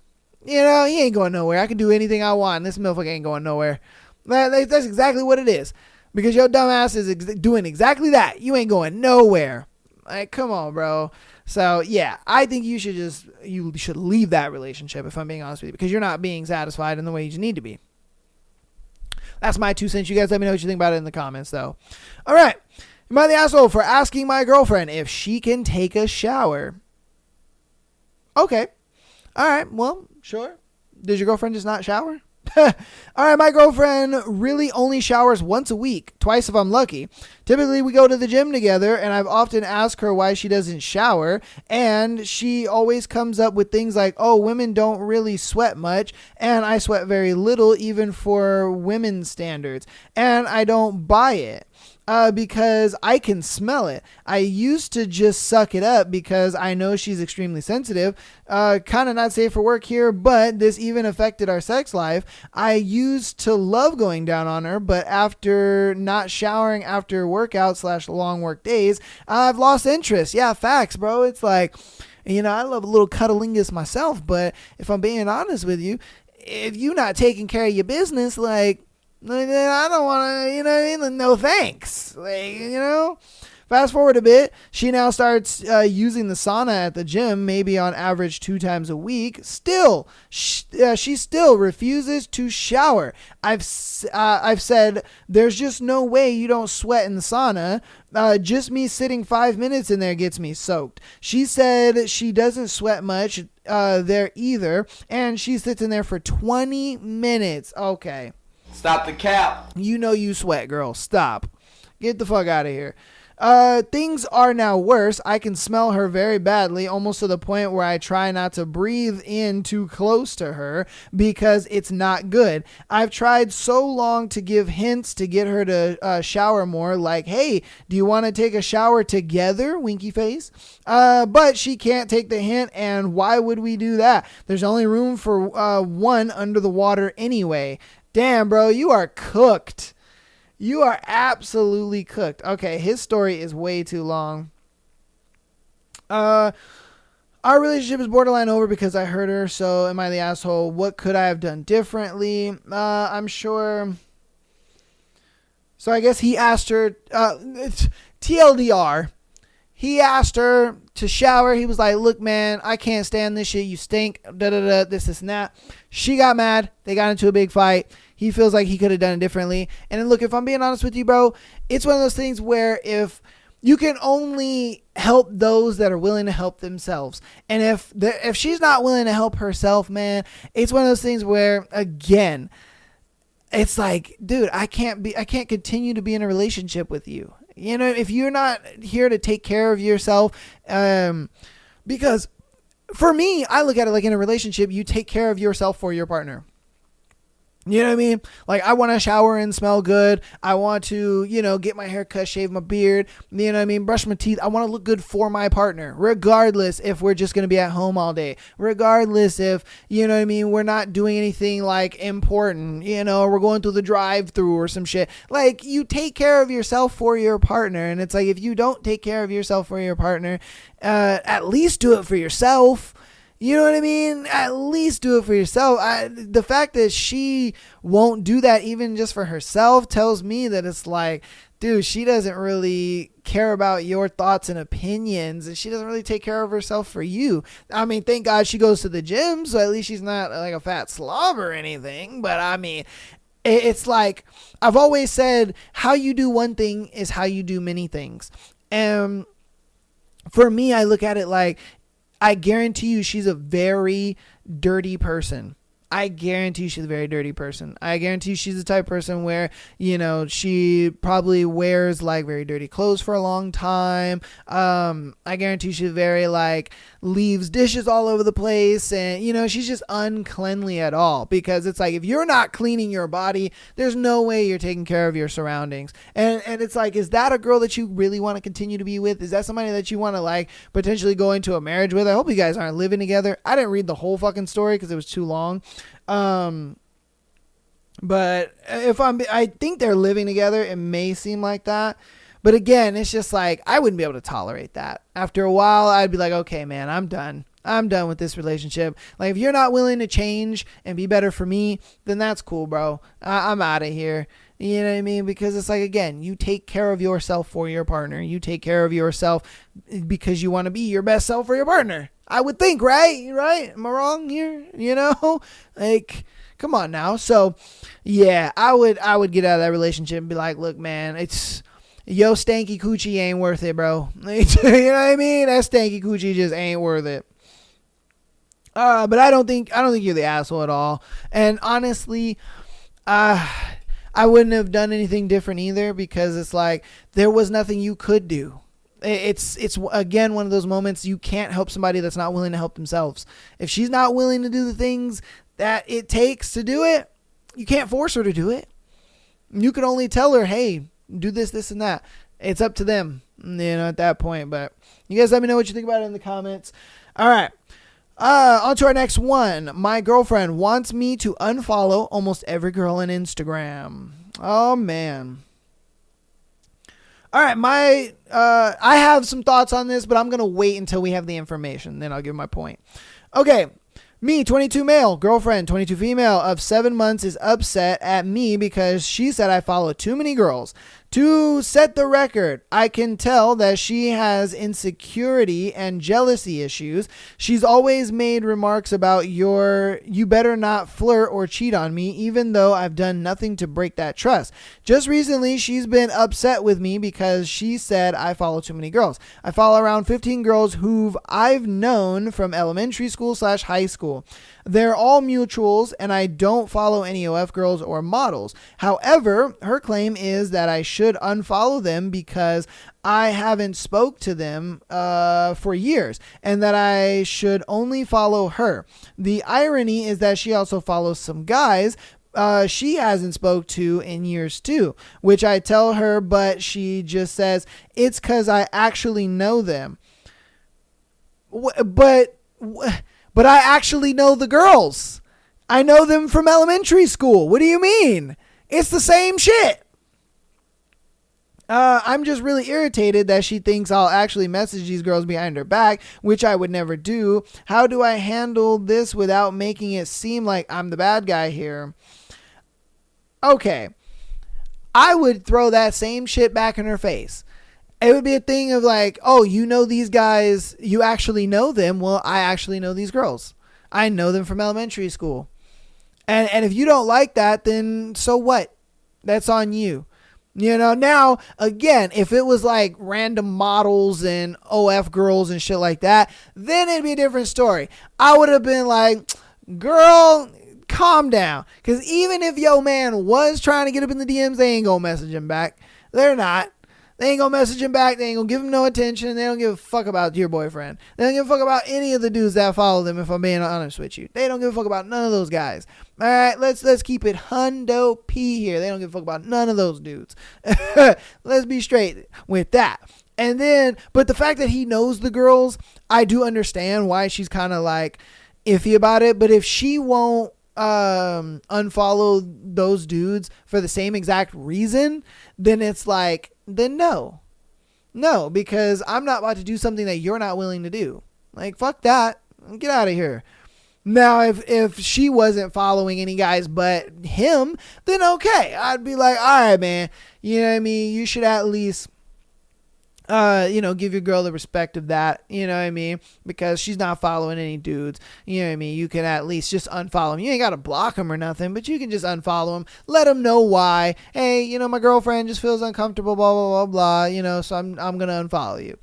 He ain't going nowhere. I can do anything I want. This motherfucker ain't going nowhere. That's exactly what it is. Because your dumbass is doing exactly that. You ain't going nowhere. Like, come on, bro. So, yeah, I think you should leave that relationship, if I'm being honest with you, because you're not being satisfied in the way you need to be. That's my 2 cents. You guys let me know what you think about it in the comments, though. All right. Am I the asshole for asking my girlfriend if she can take a shower? Okay. All right. Well, sure. Does your girlfriend just not shower? All right, my girlfriend really only showers once a week, twice if I'm lucky. Typically, we go to the gym together, and I've often asked her why she doesn't shower, and she always comes up with things like, oh, women don't really sweat much, and I sweat very little, even for women's standards, and I don't buy it. Because I can smell it. I used to just suck it up because I know she's extremely sensitive. Kind of not safe for work here, but this even affected our sex life. I used to love going down on her, but after not showering after workout / long work days, I've lost interest. Yeah, facts, bro. It's like, I love a little cuddlingus myself, but if I'm being honest with you, if you're not taking care of your business, like, I don't want to, no thanks. Like, Fast forward a bit, she now starts using the sauna at the gym, maybe on average 2 times a week. Still, she still refuses to shower. I've said there's just no way you don't sweat in the sauna. Just me sitting 5 minutes in there gets me soaked. She said she doesn't sweat much there either, and she sits in there for 20 minutes. Okay. Stop the cap. You know you sweat, girl. Stop. Get the fuck out of here. Things are now worse. I can smell her very badly, almost to the point where I try not to breathe in too close to her because it's not good. I've tried so long to give hints to get her to shower more, like, hey, do you want to take a shower together? Winky face. But she can't take the hint, and why would we do that? There's only room for one under the water anyway. Damn, bro, you are cooked. You are absolutely cooked. Okay, his story is way too long. Our relationship is borderline over because I hurt her, so am I the asshole? What could I have done differently? I'm sure. So I guess he asked her, TLDR, he asked her to shower. He was like, look, man, I can't stand this shit. You stink, this and that. She got mad. They got into a big fight. He feels like he could have done it differently. And then look, if I'm being honest with you, bro, it's one of those things where if you can only help those that are willing to help themselves. And if she's not willing to help herself, man, it's one of those things where, again, it's like, dude, I can't continue to be in a relationship with you. You know, if you're not here to take care of yourself, because for me, I look at it like in a relationship, you take care of yourself for your partner. You know what I mean? Like, I want to shower and smell good. I want to, get my hair cut, shave my beard, you know what I mean? Brush my teeth. I want to look good for my partner, regardless if we're just going to be at home all day, regardless if, you know what I mean, we're not doing anything like important, we're going through the drive-through or some shit. Like, you take care of yourself for your partner. And it's like, if you don't take care of yourself for your partner, at least do it for yourself. You know what I mean? At least do it for yourself. The fact that she won't do that even just for herself tells me that it's like, dude, she doesn't really care about your thoughts and opinions, and she doesn't really take care of herself for you. I mean, thank God she goes to the gym, so at least she's not like a fat slob or anything. But I mean, it's like, I've always said, how you do one thing is how you do many things. And for me, I look at it like, I guarantee you she's a very dirty person. I guarantee she's a very dirty person. I guarantee she's the type of person where, she probably wears like very dirty clothes for a long time. I guarantee she's very leaves dishes all over the place, and she's just uncleanly at all, because it's like, if you're not cleaning your body, there's no way you're taking care of your surroundings. And it's like, is that a girl that you really want to continue to be with? Is that somebody that you want to potentially go into a marriage with? I hope you guys aren't living together. I didn't read the whole fucking story because it was too long. But I think they're living together. It may seem like that, but again, it's just like, I wouldn't be able to tolerate that. After a while, I'd be like, okay, man, I'm done with this relationship. Like, if you're not willing to change and be better for me, then that's cool, bro. I'm out of here. You know what I mean? Because it's like, again, you take care of yourself for your partner. You take care of yourself because you want to be your best self for your partner. I would think, right? Am I wrong here? Like, come on now. So yeah, I would get out of that relationship and be like, look, man, it's yo stanky coochie ain't worth it, bro. You know what I mean? That stanky coochie just ain't worth it. But I don't think you're the asshole at all. And honestly, I wouldn't have done anything different either, because it's like, there was nothing you could do. It's again one of those moments, you can't help somebody that's not willing to help themselves. If she's not willing to do the things that it takes to do it, you can't force her to do it. You can only tell her, hey, do this, and that. It's up to them, at that point. But you guys let me know what you think about it in the comments. All right. On to our next one. My girlfriend wants me to unfollow almost every girl on Instagram. Oh, man. All right, I have some thoughts on this, but I'm going to wait until we have the information. Then I'll give my point. Okay, me, 22 male, girlfriend, 22 female of 7 months is upset at me because she said I follow too many girls. To set the record, I can tell that she has insecurity and jealousy issues. She's always made remarks about you better not flirt or cheat on me, even though I've done nothing to break that trust. Just recently, she's been upset with me because she said I follow too many girls. I follow around 15 girls who I've known from elementary school / high school. They're all mutuals, and I don't follow any OF girls or models. However, her claim is that I should unfollow them because I haven't spoke to them for years, and that I should only follow her. The irony is that she also follows some guys she hasn't spoke to in years too, which I tell her, but she just says it's because I actually know them. But I actually know the girls. I know them from elementary school. What do you mean? It's the same shit. I'm just really irritated that she thinks I'll actually message these girls behind her back, which I would never do. How do I handle this without making it seem like I'm the bad guy here? Okay. I would throw that same shit back in her face. It would be a thing of like, oh, you know these guys, you actually know them. Well, I actually know these girls. I know them from elementary school. And if you don't like that, then so what? That's on you. You know, now, again, if it was like random models and OF girls and shit like that, then it'd be a different story. I would have been like, girl, calm down. Because even if your man was trying to get up in the DMs, they ain't gonna message him back. They're not. They ain't gonna message him back. They ain't gonna give him no attention. They don't give a fuck about your boyfriend. They don't give a fuck about any of the dudes that follow them, if I'm being honest with you. They don't give a fuck about none of those guys. All right, let's keep it hundo P here. They don't give a fuck about none of those dudes. Let's be straight with that. And then, but the fact that he knows the girls, I do understand why she's kind of like iffy about it. But if she won't unfollow those dudes for the same exact reason, then it's like, then no, because I'm not about to do something that you're not willing to do. Like, fuck that. Get out of here. Now, if she wasn't following any guys but him, then okay. I'd be like, all right, man, you know what I mean? You should at least, give your girl the respect of that, you know what I mean? Because she's not following any dudes, you know what I mean? You can at least just unfollow him. You ain't got to block him or nothing, but you can just unfollow him. Let him know why. Hey, my girlfriend just feels uncomfortable, blah, blah, blah, blah, so I'm going to unfollow you.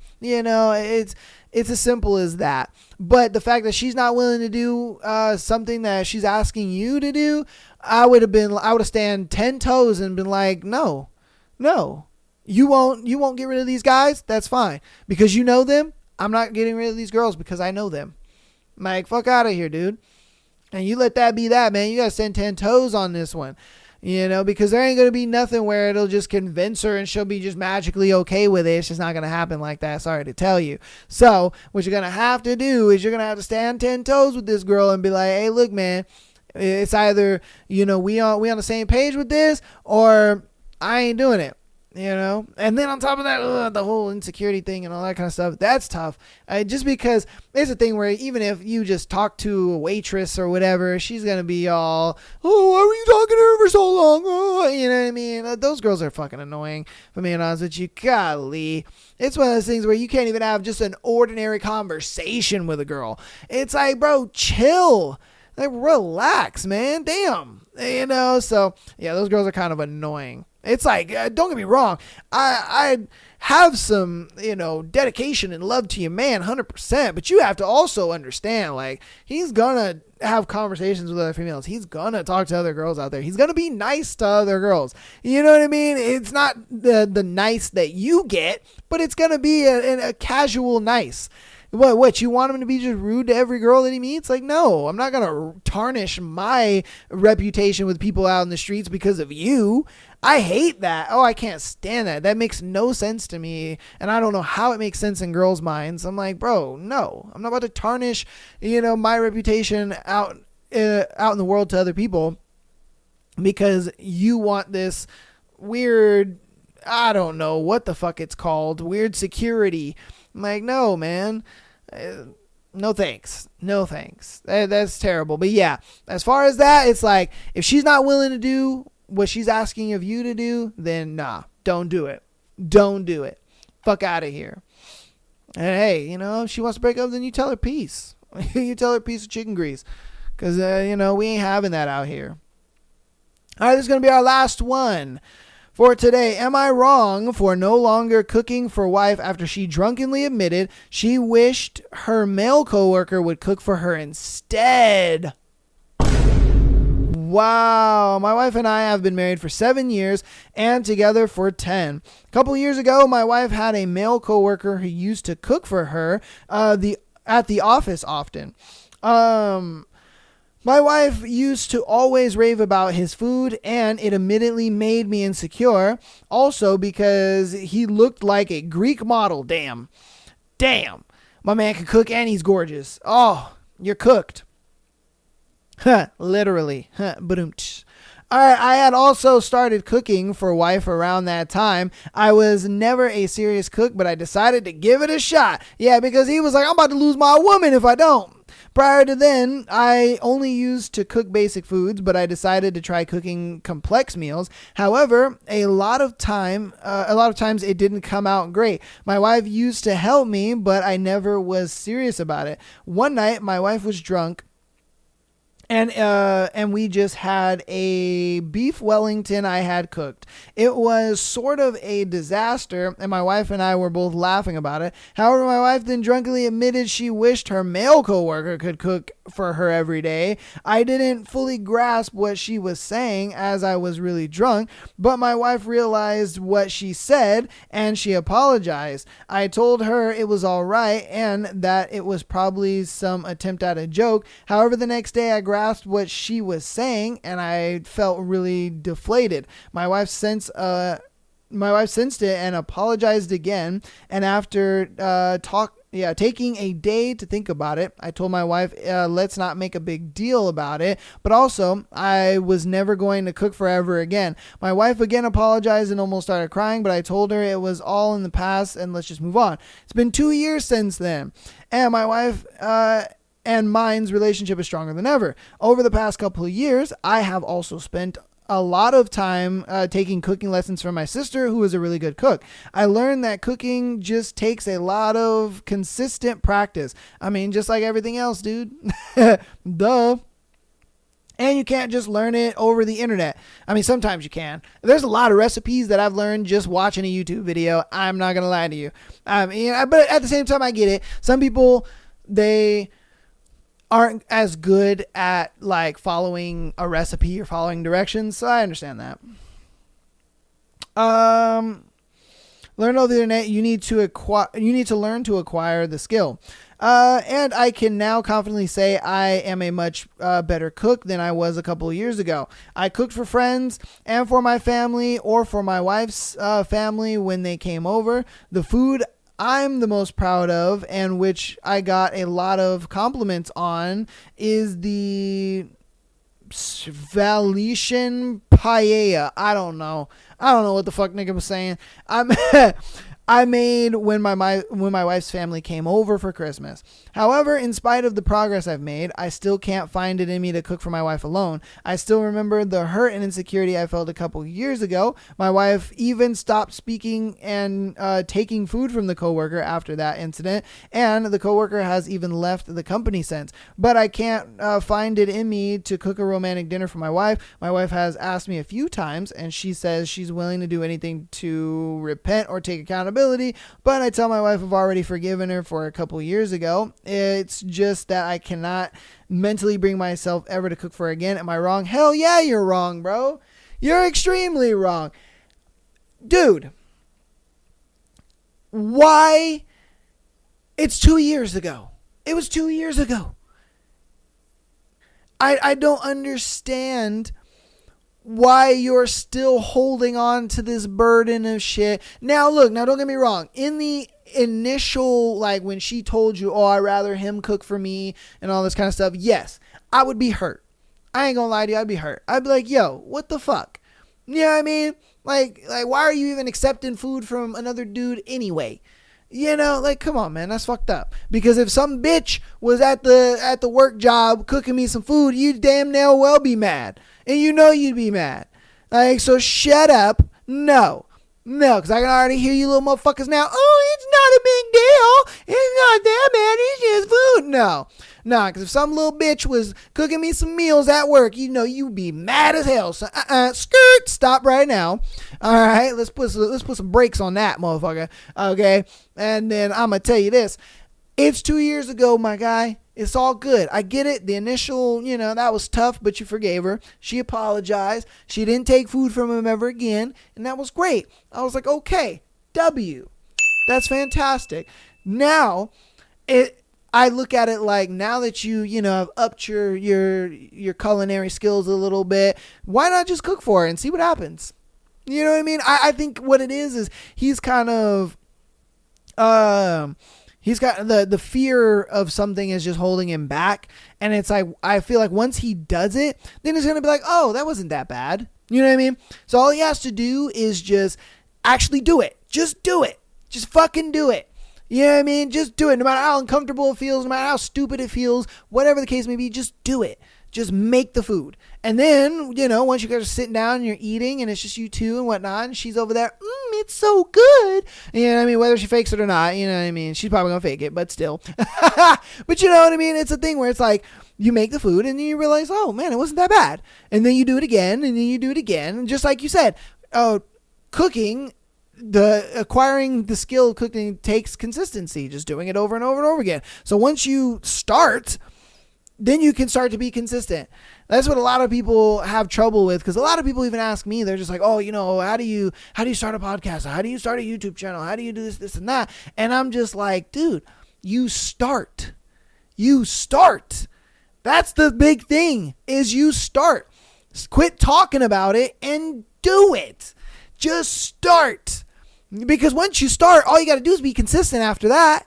It's as simple as that. But the fact that she's not willing to do something that she's asking you to do, I would have stand 10 toes and been like, no. You won't get rid of these guys? That's fine. Because you know them, I'm not getting rid of these girls because I know them. I'm like, fuck out of here, dude. And you let that be that, man. You got to stand 10 toes on this one. Because there ain't going to be nothing where it'll just convince her and she'll be just magically okay with it. It's just not going to happen like that. Sorry to tell you. So what you're going to have to do is you're going to have to stand 10 toes with this girl and be like, hey, look, man, it's either, we on the same page with this or I ain't doing it. And then on top of that, the whole insecurity thing and all that kind of stuff, that's tough. Just because there's a thing where even if you just talk to a waitress or whatever, she's going to be all, oh, why were you talking to her for so long? Oh, you know what I mean? Those girls are fucking annoying, if I'm being honest with you. Golly. It's one of those things where you can't even have just an ordinary conversation with a girl. It's like, bro, chill. Like, relax, man. Damn. So, yeah, those girls are kind of annoying. It's like, don't get me wrong. I have some, dedication and love to your man 100%, but you have to also understand, like, he's going to have conversations with other females. He's going to talk to other girls out there. He's going to be nice to other girls. You know what I mean? It's not the nice that you get, but it's going to be a casual nice. What, you want him to be just rude to every girl that he meets? Like, no, I'm not going to tarnish my reputation with people out in the streets because of you. I hate that. Oh, I can't stand that. That makes no sense to me. And I don't know how it makes sense in girls' minds. I'm like, bro, no, I'm not about to tarnish, my reputation out in the world to other people because you want this weird, I don't know what the fuck it's called, weird security. I'm like, no, man. No thanks. That's terrible. But yeah, as far as that, it's like, if she's not willing to do what she's asking of you to do, then nah. Don't do it. Don't do it. Fuck out of here. And hey, if she wants to break up, then you tell her peace. You tell her piece of chicken grease. Because, we ain't having that out here. All right, this is going to be our last one for today. Am I wrong for no longer cooking for wife after she drunkenly admitted she wished her male coworker would cook for her instead? Wow. My wife and I have been married for 7 years and together for 10. A couple years ago, my wife had a male coworker who used to cook for her at the office often. My wife used to always rave about his food, and it immediately made me insecure. Also because he looked like a Greek model. Damn. My man can cook and he's gorgeous. Oh, you're cooked. Literally. Ba-dum-tsh. All right, I had also started cooking for wife around that time. I was never a serious cook, but I decided to give it a shot. Yeah, because he was like, I'm about to lose my woman if I don't. Prior to then, I only used to cook basic foods, but I decided to try cooking complex meals. However, a lot of times it didn't come out great. My wife used to help me, but I never was serious about it. One night, my wife was drunk. And we just had a beef Wellington I had cooked. It was sort of a disaster, and my wife and I were both laughing about it. However, my wife then drunkenly admitted she wished her male coworker could cook for her every day. I didn't fully grasp what she was saying as I was really drunk, but my wife realized what she said, and she apologized. I told her it was all right and that it was probably some attempt at a joke. However, the next day I grasped what she was saying, and I felt really deflated. My wife sensed it and apologized again. And after taking a day to think about it, I told my wife, let's not make a big deal about it. But also, I was never going to cook forever again. My wife again apologized and almost started crying, but I told her it was all in the past and let's just move on. It's been 2 years since then, and my wife and mine's relationship is stronger than ever. Over the past couple of years, I have also spent a lot of time taking cooking lessons from my sister, who is a really good cook. I learned that cooking just takes a lot of consistent practice. I mean, just like everything else, dude. Duh. And you can't just learn it over the internet. I mean, sometimes you can. There's a lot of recipes that I've learned just watching a YouTube video. I'm not going to lie to you. But at the same time, I get it. Some people, they aren't as good at like following a recipe or following directions, so I understand that. Learn over the internet. You need to learn to acquire the skill. And I can now confidently say I am a much better cook than I was a couple of years ago. I cooked for friends and for my family, or for my wife's family when they came over. The food I'm the most proud of, and which I got a lot of compliments on, is the Valetian paella. I don't know what the fuck nigga was saying. I made when my wife's family came over for Christmas. However, in spite of the progress I've made, I still can't find it in me to cook for my wife alone. I still remember the hurt and insecurity I felt a couple years ago. My wife even stopped speaking and taking food from the coworker after that incident, and the coworker has even left the company since. But I can't find it in me to cook a romantic dinner for my wife. My wife has asked me a few times, and she says she's willing to do anything to repent or take accountability. But I tell my wife I've already forgiven her for a couple years ago. It's just that I cannot mentally bring myself ever to cook for her again. Am I wrong? Hell yeah, you're wrong, bro. You're extremely wrong. Dude, why? It's 2 years ago. It was 2 years ago. I don't understand why you're still holding on to this burden of shit. Now don't get me wrong. In the initial, like when she told you, oh, I'd rather him cook for me and all this kind of stuff, yes, I would be hurt. I ain't gonna lie to you, I'd be hurt. I'd be like, yo, what the fuck? You know what I mean? Like why are you even accepting food from another dude anyway? You know, like, come on, man, that's fucked up. Because if some bitch was at the work job cooking me some food, you'd damn near well be mad. And you know you'd be mad. Like, so shut up. No. No, because I can already hear you little motherfuckers now. Oh, it's not a big deal. It's not that bad. It's just food. No, because if some little bitch was cooking me some meals at work, you'd be mad as hell. So, skirt, stop right now. All right, let's put some brakes on that, motherfucker. Okay, and then I'm gonna tell you this. It's 2 years ago, my guy. It's all good. I get it. The initial, that was tough, but you forgave her. She apologized. She didn't take food from him ever again, and that was great. I was like, okay, W. That's fantastic. Now, I look at it like, now that you have upped your culinary skills a little bit, why not just cook for her and see what happens? You know what I mean? I think what it is he's kind of he's got the fear of something is just holding him back. And it's like, I feel like once he does it, then it's going to be like, oh, that wasn't that bad. You know what I mean? So all he has to do is just actually do it. Just do it. Just fucking do it. You know what I mean? Just do it. No matter how uncomfortable it feels, no matter how stupid it feels, whatever the case may be, just do it. Just make the food. And then, once you guys are sitting down and you're eating and it's just you two and whatnot, and she's over there, it's so good. You know what I mean? Whether she fakes it or not, you know what I mean? She's probably going to fake it, but still. But you know what I mean? It's a thing where it's like, you make the food and then you realize, oh man, it wasn't that bad. And then you do it again and then you do it again. And just like you said, cooking, acquiring the skill of cooking takes consistency, just doing it over and over and over again. So once you start, then you can start to be consistent. That's what a lot of people have trouble with, because a lot of people even ask me, they're just like, oh, how do you start a podcast? How do you start a YouTube channel? How do you do this and that? And I'm just like, dude, you start. That's the big thing, is you start. Quit talking about it and do it. Just start. Because once you start, all you got to do is be consistent after that.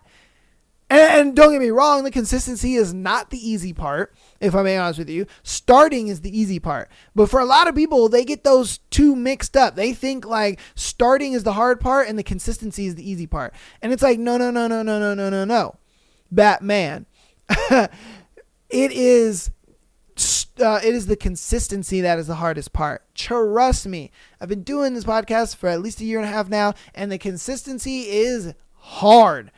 And don't get me wrong, the consistency is not the easy part, if I'm being honest with you. Starting is the easy part. But for a lot of people, they get those two mixed up. They think like starting is the hard part and the consistency is the easy part. And it's like, no. Batman. It is the consistency that is the hardest part. Trust me. I've been doing this podcast for at least a year and a half now, and the consistency is hard,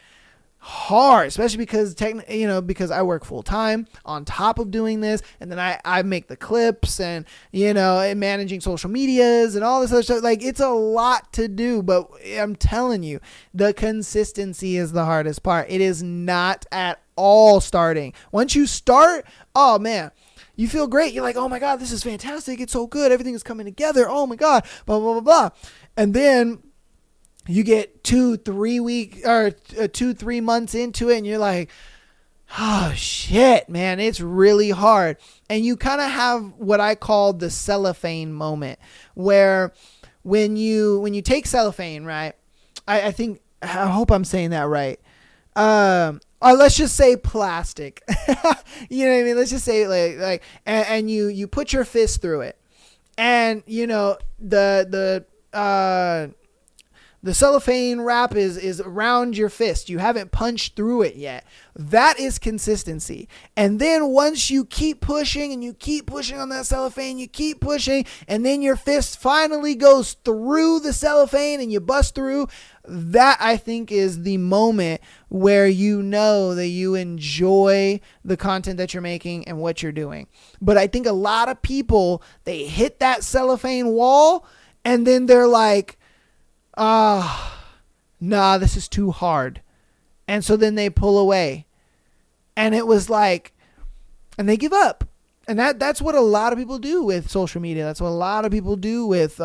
especially because because I work full time on top of doing this, and then I make the clips and and managing social medias and all this other stuff. Like, it's a lot to do, but I'm telling you, the consistency is the hardest part. It is not at all starting. Once you start, oh man, you feel great. You're like, oh my God, this is fantastic. It's so good. Everything is coming together. Oh my God, blah, blah, blah, blah. And then you get 2-3 months into it and you're like, oh shit, man, it's really hard. And you kind of have what I call the cellophane moment, where when you take cellophane, right? I hope I'm saying that right. Or let's just say plastic. You know what I mean? Let's just say like and you put your fist through it. And the cellophane wrap is around your fist. You haven't punched through it yet. That is consistency. And then once you keep pushing and you keep pushing on that cellophane, you keep pushing, and then your fist finally goes through the cellophane and you bust through. That, I think, is the moment where you know that you enjoy the content that you're making and what you're doing. But I think a lot of people, they hit that cellophane wall and then they're like, nah, this is too hard. And so then they pull away. And it was like, and they give up. And that's what a lot of people do with social media. That's what a lot of people do with,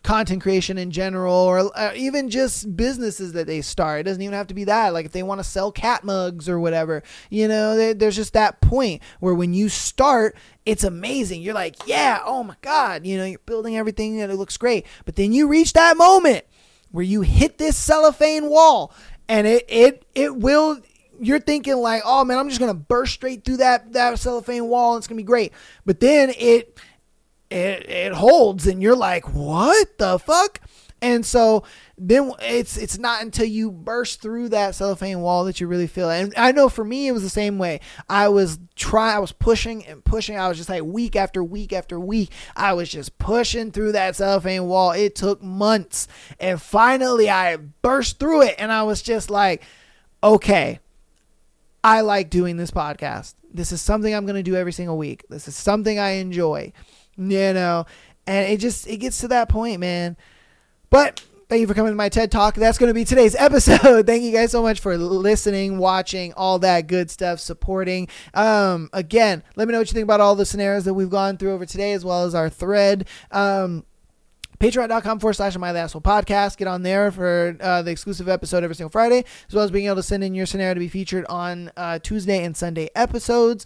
content creation in general, or even just businesses that they start. It doesn't even have to be that. Like if they want to sell cat mugs or whatever, there's just that point where when you start, it's amazing. You're like, yeah, oh my God, you're building everything and it looks great. But then you reach that moment where you hit this cellophane wall and it will, you're thinking like, oh man, I'm just going to burst straight through that cellophane wall and it's going to be great. But then it holds and you're like, what the fuck? And so then it's not until you burst through that cellophane wall that you really feel it. And I know for me, it was the same way. I was pushing and pushing. I was just like week after week after week. I was just pushing through that cellophane wall. It took months. And finally I burst through it. And I was just like, okay, I like doing this podcast. This is something I'm going to do every single week. This is something I enjoy, and it gets to that point, man. But thank you for coming to my TED Talk. That's going to be today's episode. Thank you guys so much for listening, watching, all that good stuff, supporting. Again, let me know what you think about all the scenarios that we've gone through over today, as well as our thread. Patreon.com/My Podcast. Get on there for the exclusive episode every single Friday, as well as being able to send in your scenario to be featured on Tuesday and Sunday episodes.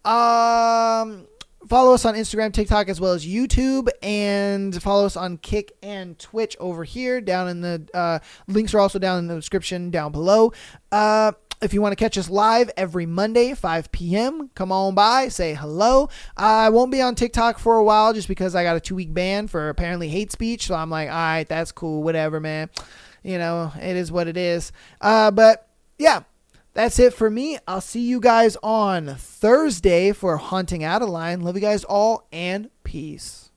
Follow us on Instagram, TikTok, as well as YouTube, and follow us on Kick and Twitch over here. Down in the links are also down in the description down below. If you want to catch us live every Monday, 5 p.m., come on by, say hello. I won't be on TikTok for a while just because I got a 2-week ban for apparently hate speech. So I'm like, all right, that's cool, whatever, man. It is what it is. But yeah. That's it for me. I'll see you guys on Thursday for Haunting Adeline. Love you guys all, and peace.